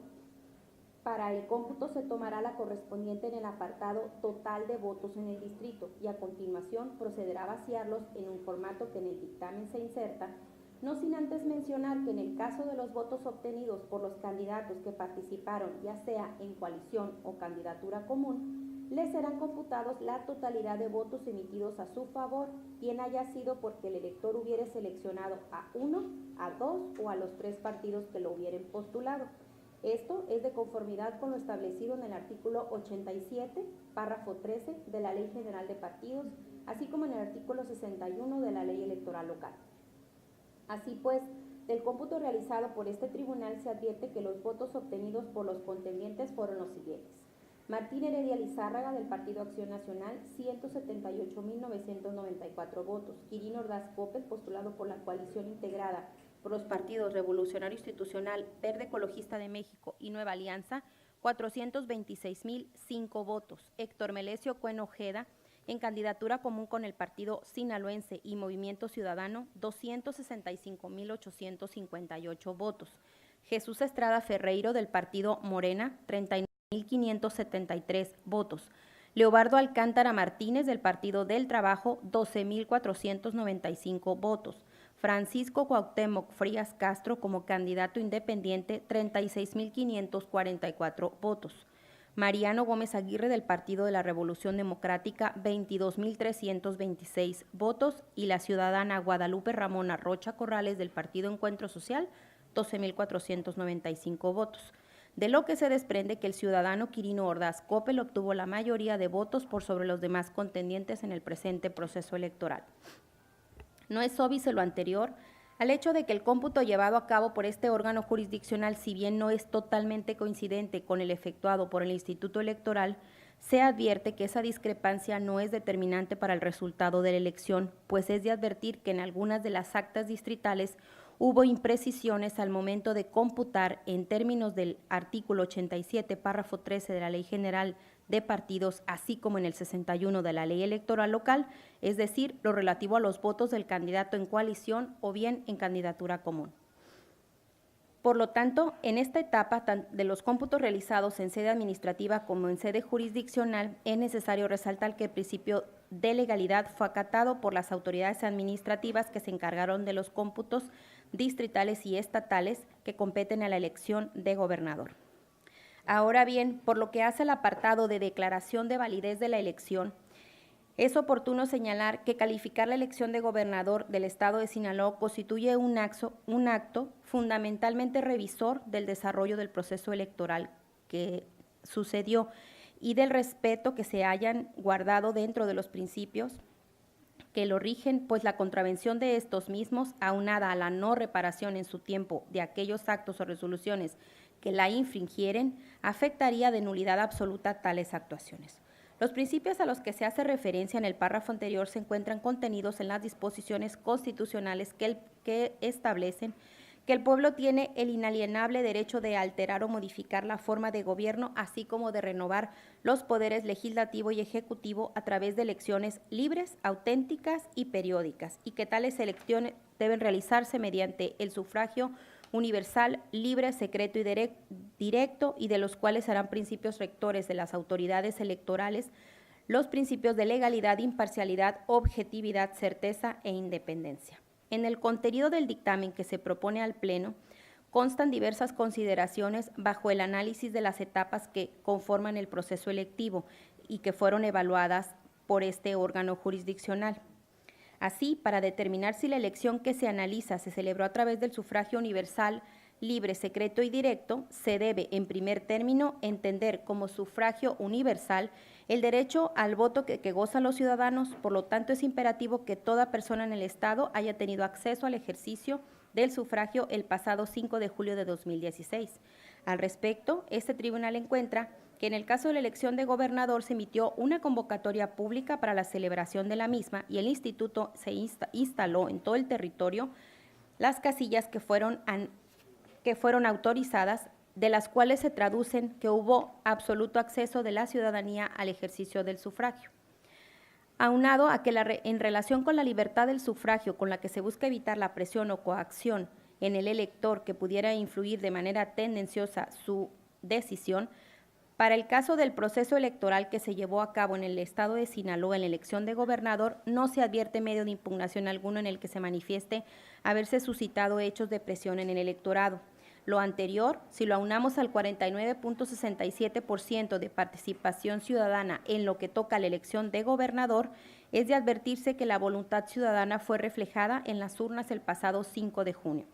para el cómputo se tomará la correspondiente en el apartado total de votos en el distrito y a continuación procederá a vaciarlos en un formato que en el dictamen se inserta, no sin antes mencionar que en el caso de los votos obtenidos por los candidatos que participaron, ya sea en coalición o candidatura común, les serán computados la totalidad de votos emitidos a su favor, bien haya sido porque el elector hubiere seleccionado a uno, a 2 o a los 3 partidos que lo hubieran postulado. Esto es de conformidad con lo establecido en el artículo 87, párrafo 13 de la Ley General de Partidos, así como en el artículo 61 de la Ley Electoral Local. Así pues, del cómputo realizado por este tribunal se advierte que los votos obtenidos por los contendientes fueron los siguientes: Martín Heredia Lizárraga, del Partido Acción Nacional, 178.994 votos; Quirino Ordaz Coppel, postulado por la coalición integrada por los partidos Revolucionario Institucional, Verde Ecologista de México y Nueva Alianza, 426.005 votos; Héctor Melesio Cuen Ojeda, en candidatura común con el Partido Sinaloense y Movimiento Ciudadano, 265.858 votos; Jesús Estrada Ferreiro, del Partido Morena, 39.573 votos; Leobardo Alcántara Martínez, del Partido del Trabajo, 12.495 votos; Francisco Cuauhtémoc Frías Castro, como candidato independiente, 36.544 votos; Mariano Gómez Aguirre, del Partido de la Revolución Democrática, 22.326 votos, y la ciudadana Guadalupe Ramona Rocha Corrales, del Partido Encuentro Social, 12.495 votos. De lo que se desprende que el ciudadano Quirino Ordaz Coppel obtuvo la mayoría de votos por sobre los demás contendientes en el presente proceso electoral. No es óbice lo anterior al hecho de que el cómputo llevado a cabo por este órgano jurisdiccional, si bien no es totalmente coincidente con el efectuado por el Instituto Electoral, se advierte que esa discrepancia no es determinante para el resultado de la elección, pues es de advertir que en algunas de las actas distritales hubo imprecisiones al momento de computar en términos del artículo 87, párrafo 13 de la Ley General de Partidos, así como en el 61 de la Ley Electoral Local, es decir, lo relativo a los votos del candidato en coalición o bien en candidatura común. Por lo tanto, en esta etapa de los cómputos realizados en sede administrativa como en sede jurisdiccional, es necesario resaltar que el principio de legalidad fue acatado por las autoridades administrativas que se encargaron de los cómputos distritales y estatales que competen a la elección de gobernador. Ahora bien, por lo que hace al apartado de declaración de validez de la elección, es oportuno señalar que calificar la elección de gobernador del Estado de Sinaloa constituye un acto fundamentalmente revisor del desarrollo del proceso electoral que sucedió y del respeto que se hayan guardado dentro de los principios que lo rigen, pues la contravención de estos mismos, aunada a la no reparación en su tiempo de aquellos actos o resoluciones que la infringieren, afectaría de nulidad absoluta tales actuaciones. Los principios a los que se hace referencia en el párrafo anterior se encuentran contenidos en las disposiciones constitucionales que establecen que el pueblo tiene el inalienable derecho de alterar o modificar la forma de gobierno, así como de renovar los poderes legislativo y ejecutivo a través de elecciones libres, auténticas y periódicas, y que tales elecciones deben realizarse mediante el sufragio universal, libre, secreto y directo, y de los cuales serán principios rectores de las autoridades electorales los principios de legalidad, imparcialidad, objetividad, certeza e independencia. En el contenido del dictamen que se propone al Pleno constan diversas consideraciones bajo el análisis de las etapas que conforman el proceso electivo y que fueron evaluadas por este órgano jurisdiccional. Así, para determinar si la elección que se analiza se celebró a través del sufragio universal, libre, secreto y directo, se debe, en primer término, entender como sufragio universal el derecho al voto que gozan los ciudadanos. Por lo tanto, es imperativo que toda persona en el Estado haya tenido acceso al ejercicio del sufragio el pasado 5 de julio de 2016. Al respecto, este tribunal encuentra que en el caso de la elección de gobernador se emitió una convocatoria pública para la celebración de la misma y el instituto se instaló en todo el territorio las casillas que fueron autorizadas, de las cuales se traducen que hubo absoluto acceso de la ciudadanía al ejercicio del sufragio. Aunado a que en relación con la libertad del sufragio, con la que se busca evitar la presión o coacción en el elector que pudiera influir de manera tendenciosa su decisión, para el caso del proceso electoral que se llevó a cabo en el Estado de Sinaloa en la elección de gobernador, no se advierte medio de impugnación alguno en el que se manifieste haberse suscitado hechos de presión en el electorado. Lo anterior, si lo aunamos al 49.67% de participación ciudadana en lo que toca a la elección de gobernador, es de advertirse que la voluntad ciudadana fue reflejada en las urnas el pasado 5 de junio.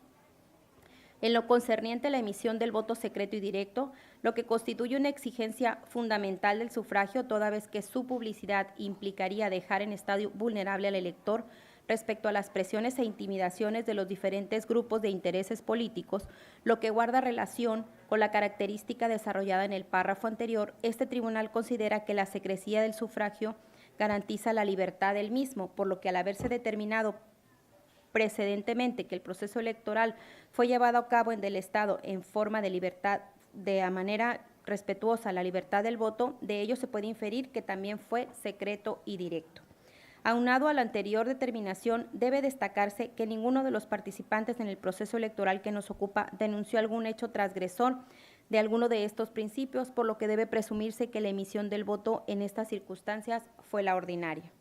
En lo concerniente a la emisión del voto secreto y directo, lo que constituye una exigencia fundamental del sufragio, toda vez que su publicidad implicaría dejar en estado vulnerable al elector respecto a las presiones e intimidaciones de los diferentes grupos de intereses políticos, lo que guarda relación con la característica desarrollada en el párrafo anterior, este tribunal considera que la secrecía del sufragio garantiza la libertad del mismo, por lo que al haberse determinado precedentemente que el proceso electoral fue llevado a cabo en el Estado en forma de libertad, de manera respetuosa a la libertad del voto, de ello se puede inferir que también fue secreto y directo. Aunado a la anterior determinación, debe destacarse que ninguno de los participantes en el proceso electoral que nos ocupa denunció algún hecho transgresor de alguno de estos principios, por lo que debe presumirse que la emisión del voto en estas circunstancias fue la ordinaria.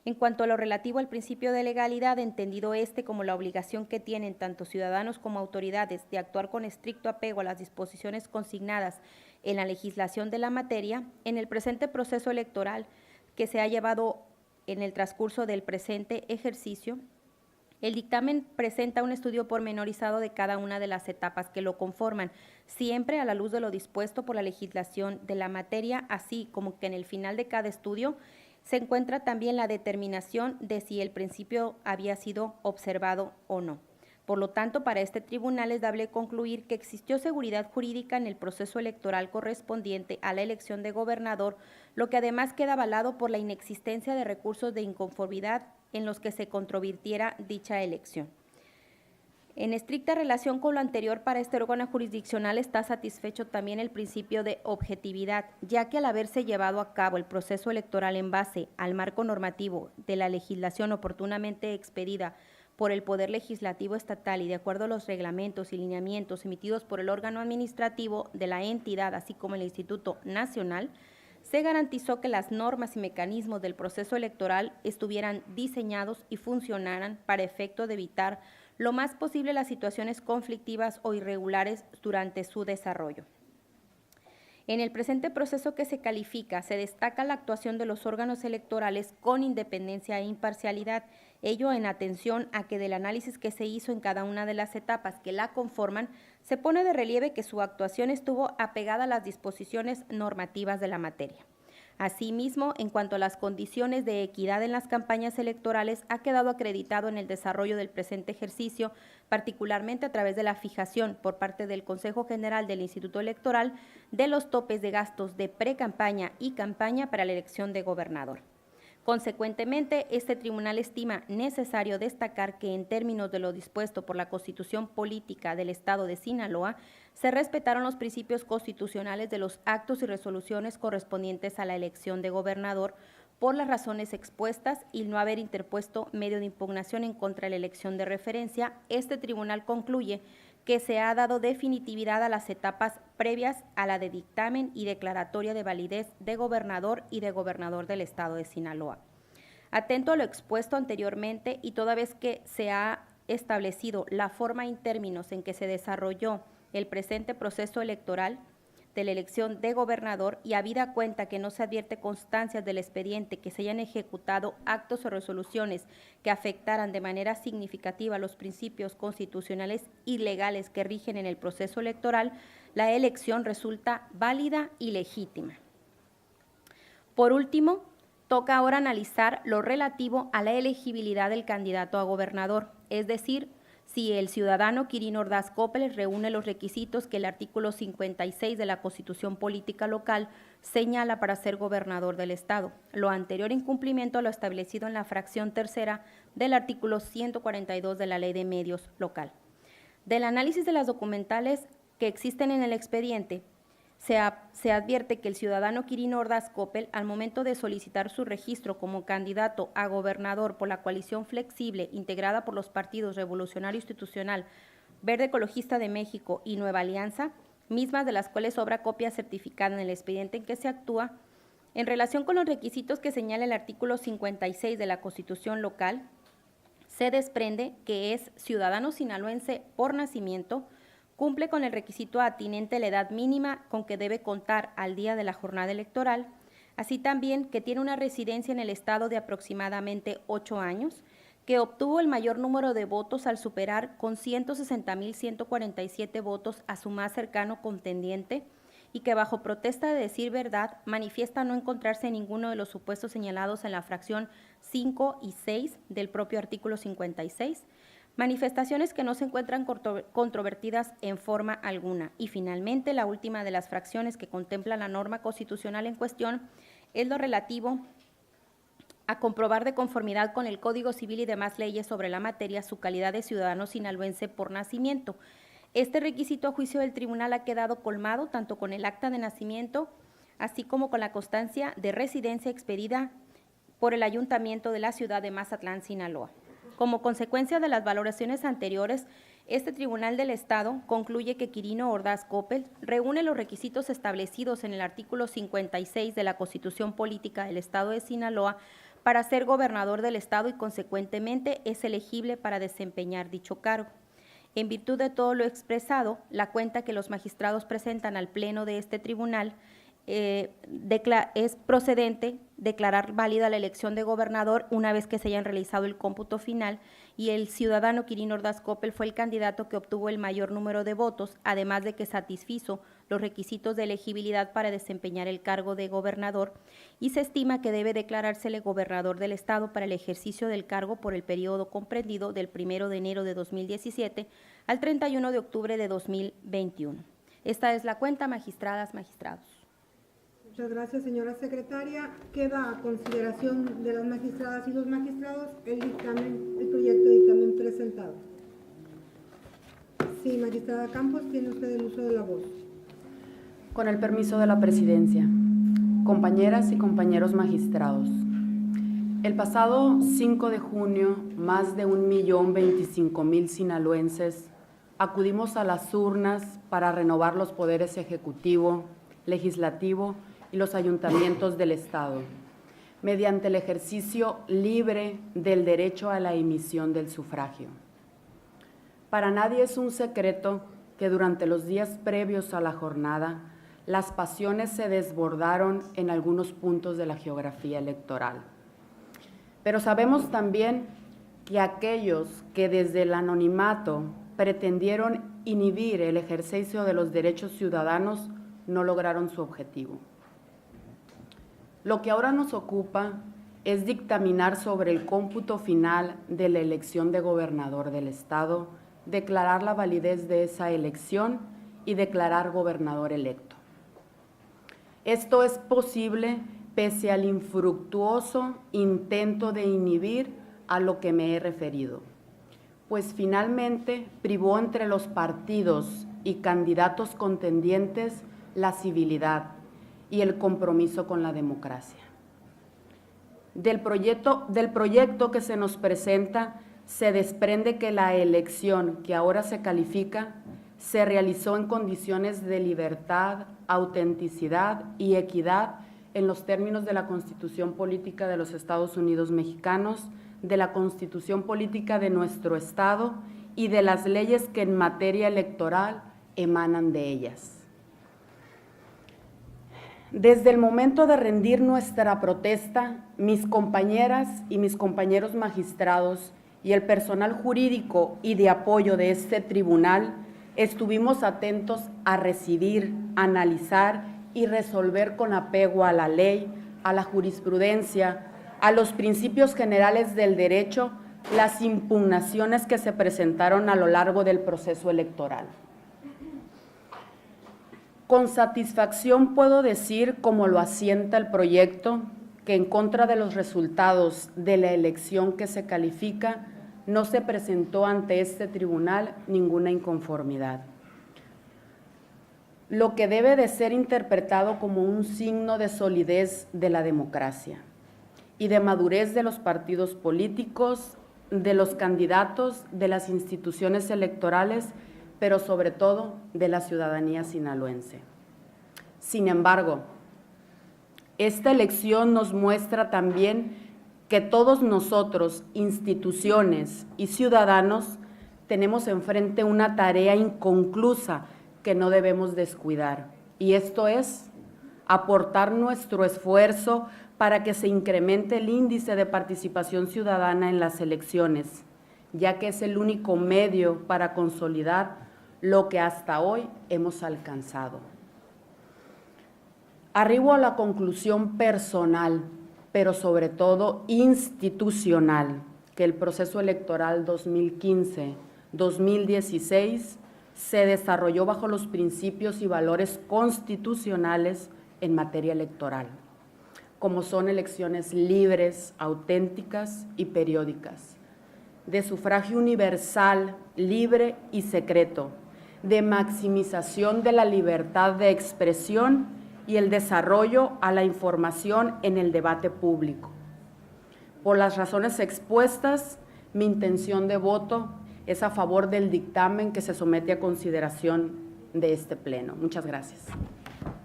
En cuanto a lo relativo al principio de legalidad, entendido como la obligación que tienen tanto ciudadanos como autoridades de actuar con estricto apego a las disposiciones consignadas en la legislación de la materia, en el presente proceso electoral que se ha llevado en el transcurso del presente ejercicio, el dictamen presenta un estudio pormenorizado de cada una de las etapas que lo conforman, siempre a la luz de lo dispuesto por la legislación de la materia, así como que en el final de cada estudio se encuentra también la determinación de si el principio había sido observado o no. Por lo tanto, para este tribunal es dable concluir que existió seguridad jurídica en el proceso electoral correspondiente a la elección de gobernador, lo que además queda avalado por la inexistencia de recursos de inconformidad en los que se controvirtiera dicha elección. En estricta relación con lo anterior, para este órgano jurisdiccional está satisfecho también el principio de objetividad, ya que al haberse llevado a cabo el proceso electoral en base al marco normativo de la legislación oportunamente expedida por el Poder Legislativo Estatal y de acuerdo a los reglamentos y lineamientos emitidos por el órgano administrativo de la entidad, así como el Instituto Nacional, se garantizó que las normas y mecanismos del proceso electoral estuvieran diseñados y funcionaran para efecto de evitar lo más posible las situaciones conflictivas o irregulares durante su desarrollo. En el presente proceso que se califica, se destaca la actuación de los órganos electorales con independencia e imparcialidad, ello en atención a que del análisis que se hizo en cada una de las etapas que la conforman, se pone de relieve que su actuación estuvo apegada a las disposiciones normativas de la materia. Asimismo, en cuanto a las condiciones de equidad en las campañas electorales, ha quedado acreditado en el desarrollo del presente ejercicio, particularmente a través de la fijación por parte del Consejo General del Instituto Electoral de los topes de gastos de pre-campaña y campaña para la elección de gobernador. Consecuentemente, este tribunal estima necesario destacar que en términos de lo dispuesto por la Constitución Política del Estado de Sinaloa, se respetaron los principios constitucionales de los actos y resoluciones correspondientes a la elección de gobernador por las razones expuestas y no haber interpuesto medio de impugnación en contra de la elección de referencia. Este tribunal concluye que se ha dado definitividad a las etapas previas a la de dictamen y declaratoria de validez de gobernador y de gobernador del Estado de Sinaloa. Atento a lo expuesto anteriormente y toda vez que se ha establecido la forma y términos en que se desarrolló el presente proceso electoral de la elección de gobernador y habida cuenta que no se advierte constancias del expediente que se hayan ejecutado actos o resoluciones que afectaran de manera significativa los principios constitucionales y legales que rigen en el proceso electoral, la elección resulta válida y legítima. Por último, toca ahora analizar lo relativo a la elegibilidad del candidato a gobernador, es decir, si el ciudadano Quirino Ordaz Coppel reúne los requisitos que el artículo 56 de la Constitución Política Local señala para ser gobernador del Estado. Lo anterior en cumplimiento a lo establecido en la fracción tercera del artículo 142 de la Ley de Medios Local. Del análisis de las documentales que existen en el expediente, se advierte que el ciudadano Quirino Ordaz Coppel, al momento de solicitar su registro como candidato a gobernador por la coalición flexible integrada por los partidos Revolucionario Institucional, Verde Ecologista de México y Nueva Alianza, mismas de las cuales sobra copia certificada en el expediente en que se actúa, en relación con los requisitos que señala el artículo 56 de la Constitución Local, se desprende que es ciudadano sinaloense por nacimiento, cumple con el requisito atinente a la edad mínima con que debe contar al día de la jornada electoral, así también que tiene una residencia en el estado de aproximadamente 8 años, que obtuvo el mayor número de votos al superar con 160,147 votos a su más cercano contendiente y que bajo protesta de decir verdad manifiesta no encontrarse en ninguno de los supuestos señalados en la fracción 5 y 6 del propio artículo 56, manifestaciones que no se encuentran controvertidas en forma alguna. Y finalmente, la última de las fracciones que contempla la norma constitucional en cuestión es lo relativo a comprobar de conformidad con el Código Civil y demás leyes sobre la materia su calidad de ciudadano sinaloense por nacimiento. Este requisito a juicio del tribunal ha quedado colmado tanto con el acta de nacimiento, así como con la constancia de residencia expedida por el Ayuntamiento de la ciudad de Mazatlán, Sinaloa. Como consecuencia de las valoraciones anteriores, este Tribunal del Estado concluye que Quirino Ordaz Coppel reúne los requisitos establecidos en el artículo 56 de la Constitución Política del Estado de Sinaloa para ser gobernador del Estado y consecuentemente es elegible para desempeñar dicho cargo. En virtud de todo lo expresado, la cuenta que los magistrados presentan al Pleno de este tribunal es procedente declarar válida la elección de gobernador una vez que se hayan realizado el cómputo final y el ciudadano Quirino Ordaz Coppel fue el candidato que obtuvo el mayor número de votos, además de que satisfizo los requisitos de elegibilidad para desempeñar el cargo de gobernador y se estima que debe declarársele gobernador del Estado para el ejercicio del cargo por el periodo comprendido del 1 de enero de 2017 al 31 de octubre de 2021. Esta es la cuenta, magistradas, magistrados. Muchas gracias, señora secretaria. Queda a consideración de las magistradas y los magistrados el proyecto de dictamen presentado. Sí, magistrada Campos, tiene usted el uso de la voz. Con el permiso de la presidencia, compañeras y compañeros magistrados, el pasado 5 de junio, más de 1.025.000 sinaloenses acudimos a las urnas para renovar los poderes ejecutivo, legislativo y los ayuntamientos del Estado, mediante el ejercicio libre del derecho a la emisión del sufragio. Para nadie es un secreto que durante los días previos a la jornada, las pasiones se desbordaron en algunos puntos de la geografía electoral. Pero sabemos también que aquellos que desde el anonimato pretendieron inhibir el ejercicio de los derechos ciudadanos no lograron su objetivo. Lo que ahora nos ocupa es dictaminar sobre el cómputo final de la elección de gobernador del Estado, declarar la validez de esa elección y declarar gobernador electo. Esto es posible pese al infructuoso intento de inhibir a lo que me he referido, pues finalmente privó entre los partidos y candidatos contendientes la civilidad y el compromiso con la democracia. Del proyecto que se nos presenta se desprende que la elección que ahora se califica se realizó en condiciones de libertad, autenticidad y equidad en los términos de la Constitución Política de los Estados Unidos Mexicanos, de la Constitución Política de nuestro Estado y de las leyes que en materia electoral emanan de ellas. Desde el momento de rendir nuestra protesta, mis compañeras y mis compañeros magistrados y el personal jurídico y de apoyo de este tribunal estuvimos atentos a recibir, analizar y resolver con apego a la ley, a la jurisprudencia, a los principios generales del derecho, las impugnaciones que se presentaron a lo largo del proceso electoral. Con satisfacción puedo decir, como lo asienta el proyecto, que en contra de los resultados de la elección que se califica, no se presentó ante este tribunal ninguna inconformidad. Lo que debe de ser interpretado como un signo de solidez de la democracia y de madurez de los partidos políticos, de los candidatos, de las instituciones electorales, pero sobre todo de la ciudadanía sinaloense. Sin embargo, esta elección nos muestra también que todos nosotros, instituciones y ciudadanos, tenemos enfrente una tarea inconclusa que no debemos descuidar, y esto es aportar nuestro esfuerzo para que se incremente el índice de participación ciudadana en las elecciones, ya que es el único medio para consolidar lo que hasta hoy hemos alcanzado. Arribo a la conclusión personal, pero sobre todo institucional, que el proceso electoral 2015-2016 se desarrolló bajo los principios y valores constitucionales en materia electoral, como son elecciones libres, auténticas y periódicas, de sufragio universal, libre y secreto, de maximización de la libertad de expresión y el desarrollo a la información en el debate público. Por las razones expuestas, mi intención de voto es a favor del dictamen que se somete a consideración de este Pleno. Muchas gracias.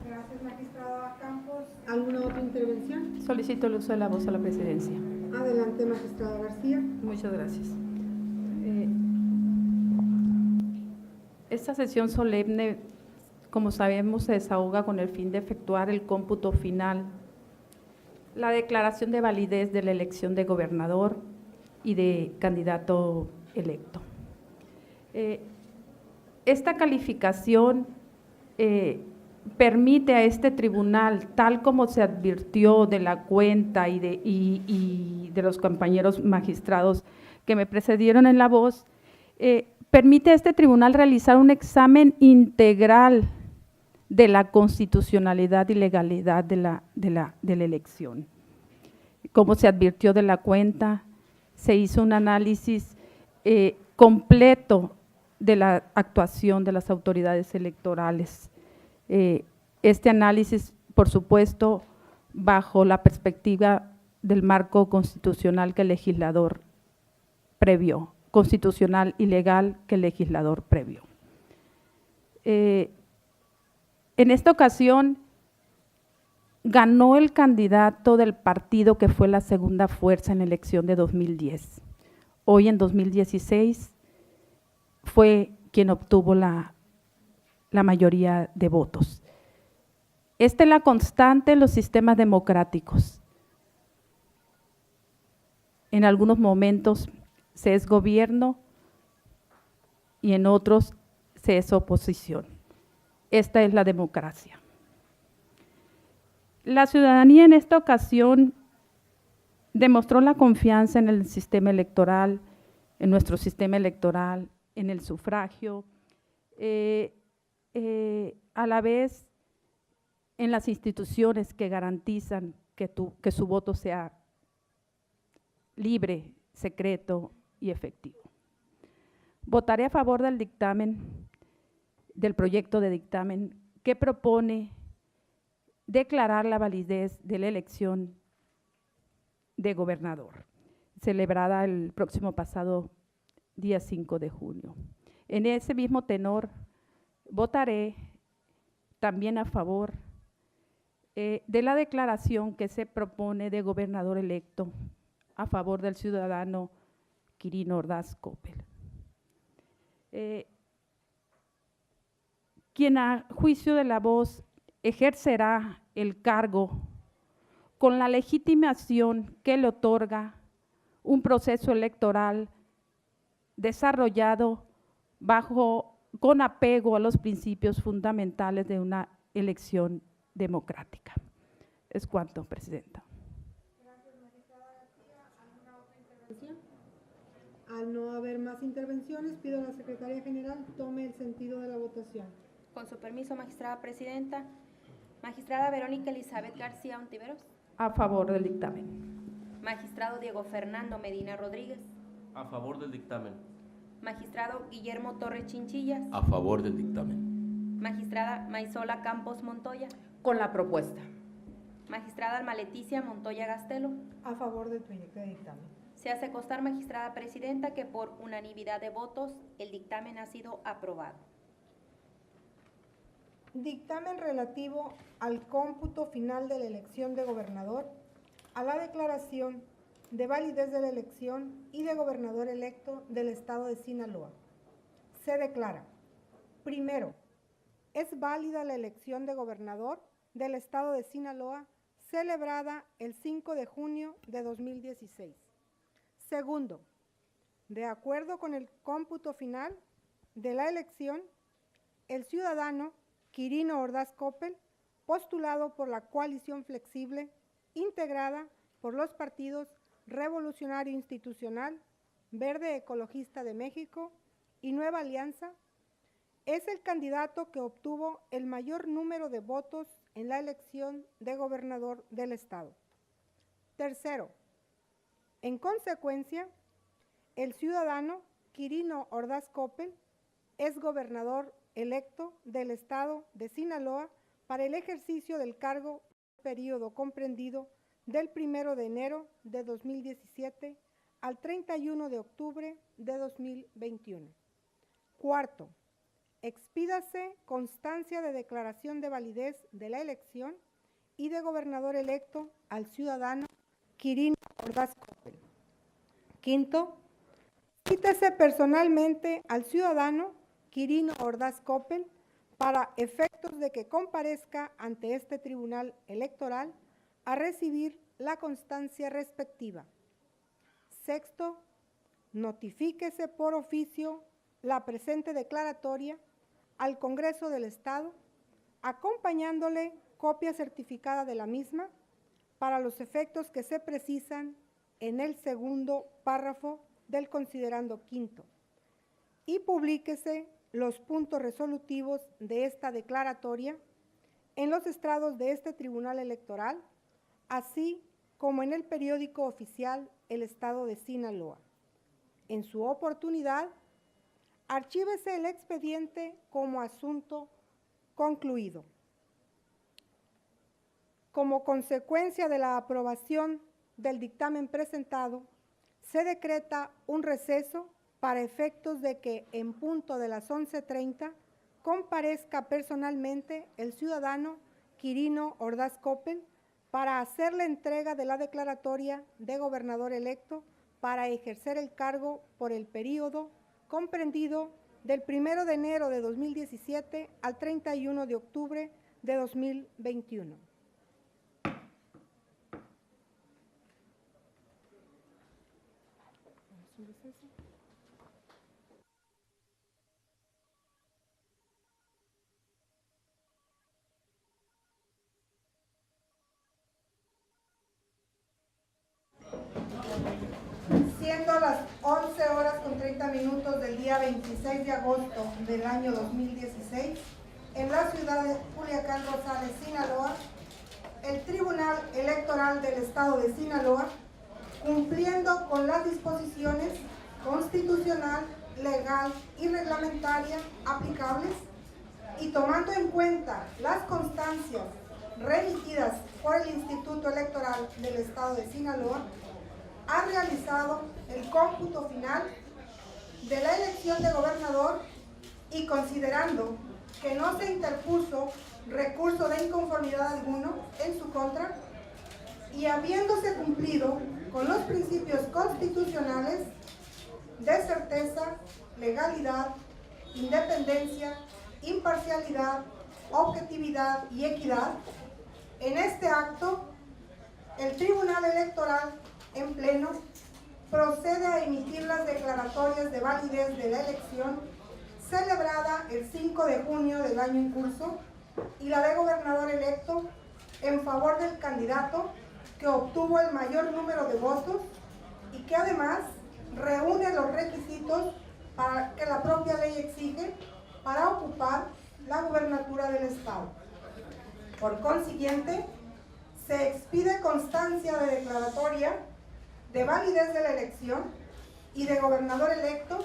Gracias, magistrada Campos. ¿Alguna otra intervención? Solicito el uso de la voz a la presidencia. Adelante, magistrada García. Muchas gracias. Esta sesión solemne, como sabemos, se desahoga con el fin de efectuar el cómputo final, la declaración de validez de la elección de gobernador y de candidato electo. Esta calificación permite a este tribunal, tal como se advirtió de la cuenta y de los compañeros magistrados que me precedieron en la voz, permite a este tribunal realizar un examen integral de la constitucionalidad y legalidad de la elección. Como se advirtió de la cuenta, se hizo un análisis completo de la actuación de las autoridades electorales. Este análisis, por supuesto, bajo la perspectiva del marco constitucional que el legislador previó, constitucional y legal que el legislador previó. En esta ocasión, ganó el candidato del partido que fue la segunda fuerza en la elección de 2010. Hoy, en 2016, fue quien obtuvo la mayoría de votos. Esta es la constante en los sistemas democráticos. En algunos momentos se es gobierno y en otros se es oposición. Esta es la democracia. La ciudadanía en esta ocasión demostró la confianza en el sistema electoral, en nuestro sistema electoral, en el sufragio, a la vez en las instituciones que garantizan que su voto sea libre, secreto y efectivo. Votaré a favor del dictamen, del proyecto de dictamen que propone declarar la validez de la elección de gobernador, celebrada el próximo pasado día 5 de junio. En ese mismo tenor, votaré también a favor de la declaración que se propone de gobernador electo a favor del ciudadano Quirino Ordaz Coppel. Quien a juicio de la voz ejercerá el cargo con la legitimación que le otorga un proceso electoral desarrollado con apego a los principios fundamentales de una elección democrática. Es cuanto, Presidenta. Gracias, magistrada García. ¿Alguna otra intervención? Al no haber más intervenciones, pido a la Secretaría General tome el sentido de la votación. Con su permiso, magistrada presidenta. Magistrada Verónica Elizabeth García Ontiveros. A favor del dictamen. Magistrado Diego Fernando Medina Rodríguez. A favor del dictamen. Magistrado Guillermo Torres Chinchillas. A favor del dictamen. Magistrada Maisola Campos Montoya. Con la propuesta. Magistrada Alma Leticia Montoya Gastelo. A favor del proyecto de dictamen. Se hace constar, magistrada presidenta, que por unanimidad de votos el dictamen ha sido aprobado. Dictamen relativo al cómputo final de la elección de gobernador, a la declaración de validez de la elección y de gobernador electo del estado de Sinaloa. Se declara, primero, es válida la elección de gobernador del estado de Sinaloa celebrada el 5 de junio de 2016. Segundo, de acuerdo con el cómputo final de la elección, el ciudadano Quirino Ordaz Coppel, postulado por la coalición flexible, integrada por los partidos Revolucionario Institucional, Verde Ecologista de México y Nueva Alianza, es el candidato que obtuvo el mayor número de votos en la elección de gobernador del estado. Tercero, en consecuencia, el ciudadano Quirino Ordaz Coppel es gobernador electo del estado de Sinaloa para el ejercicio del cargo periodo comprendido del 1 de enero de 2017 al 31 de octubre de 2021. Cuarto, expídase constancia de declaración de validez de la elección y de gobernador electo al ciudadano Quirino Ordaz Coppel. Quinto, cítese personalmente al ciudadano Quirino Ordaz Coppel para efectos de que comparezca ante este tribunal electoral a recibir la constancia respectiva. Sexto, notifíquese por oficio la presente declaratoria al Congreso del Estado, acompañándole copia certificada de la misma para los efectos que se precisan en el segundo párrafo del considerando quinto, y publíquese los puntos resolutivos de esta declaratoria en los estrados de este Tribunal Electoral, así como en el periódico oficial El Estado de Sinaloa. En su oportunidad, archívese el expediente como asunto concluido. Como consecuencia de la aprobación del dictamen presentado, se decreta un receso para efectos de que en punto de las 11:30 comparezca personalmente el ciudadano Quirino Ordaz Coppel para hacer la entrega de la declaratoria de gobernador electo para ejercer el cargo por el período comprendido del 1 de enero de 2017 al 31 de octubre de 2021. Siendo las 11:30 del día 26 de agosto del año 2016, en la ciudad de Culiacán, Rosales, Sinaloa, el Tribunal Electoral del Estado de Sinaloa, cumpliendo con las disposiciones constitucional, legal y reglamentaria aplicables y tomando en cuenta las constancias remitidas por el Instituto Electoral del Estado de Sinaloa, ha realizado el cómputo final de la elección de gobernador y considerando que no se interpuso recurso de inconformidad alguno en su contra y habiéndose cumplido con los principios constitucionales de certeza, legalidad, independencia, imparcialidad, objetividad y equidad, en este acto el Tribunal Electoral en pleno procede a emitir las declaratorias de validez de la elección celebrada el 5 de junio del año en curso y la de gobernador electo en favor del candidato que obtuvo el mayor número de votos y que además reúne los requisitos para que la propia ley exige para ocupar la gubernatura del Estado. Por consiguiente, se expide constancia de declaratoria de validez de la elección y de gobernador electo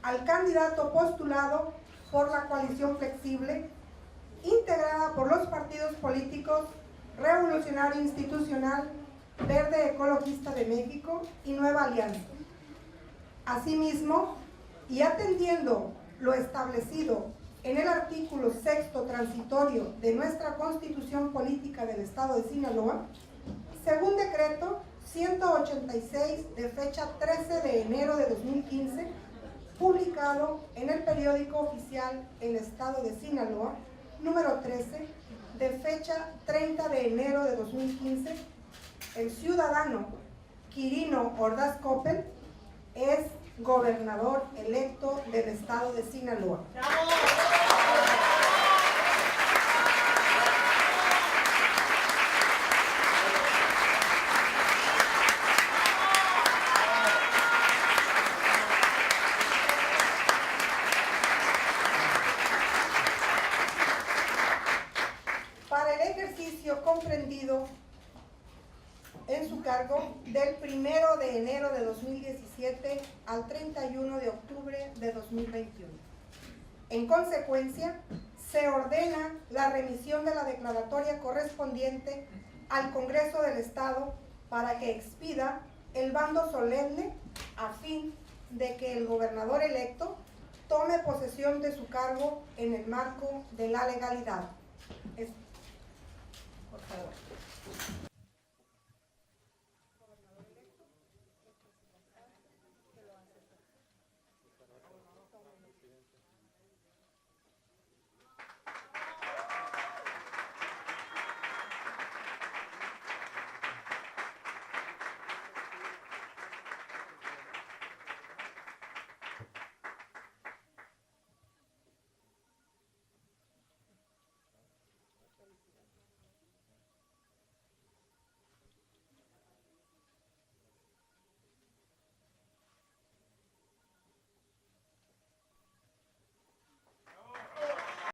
al candidato postulado por la coalición flexible, integrada por los partidos políticos Revolucionario Institucional, Verde Ecologista de México y Nueva Alianza. Asimismo, y atendiendo lo establecido en el artículo 6º transitorio de nuestra Constitución Política del Estado de Sinaloa, según decreto 186 de fecha 13 de enero de 2015, publicado en el periódico oficial El Estado de Sinaloa, número 13, de fecha 30 de enero de 2015, el ciudadano Quirino Ordaz Coppel es gobernador electo del Estado de Sinaloa. ¡Bravo! Para el ejercicio comprendido en su cargo del 1 de enero de 2017 al 31 de octubre de 2021. En consecuencia, se ordena la remisión de la declaratoria correspondiente al Congreso del Estado para que expida el bando solemne a fin de que el gobernador electo tome posesión de su cargo en el marco de la legalidad. Por favor.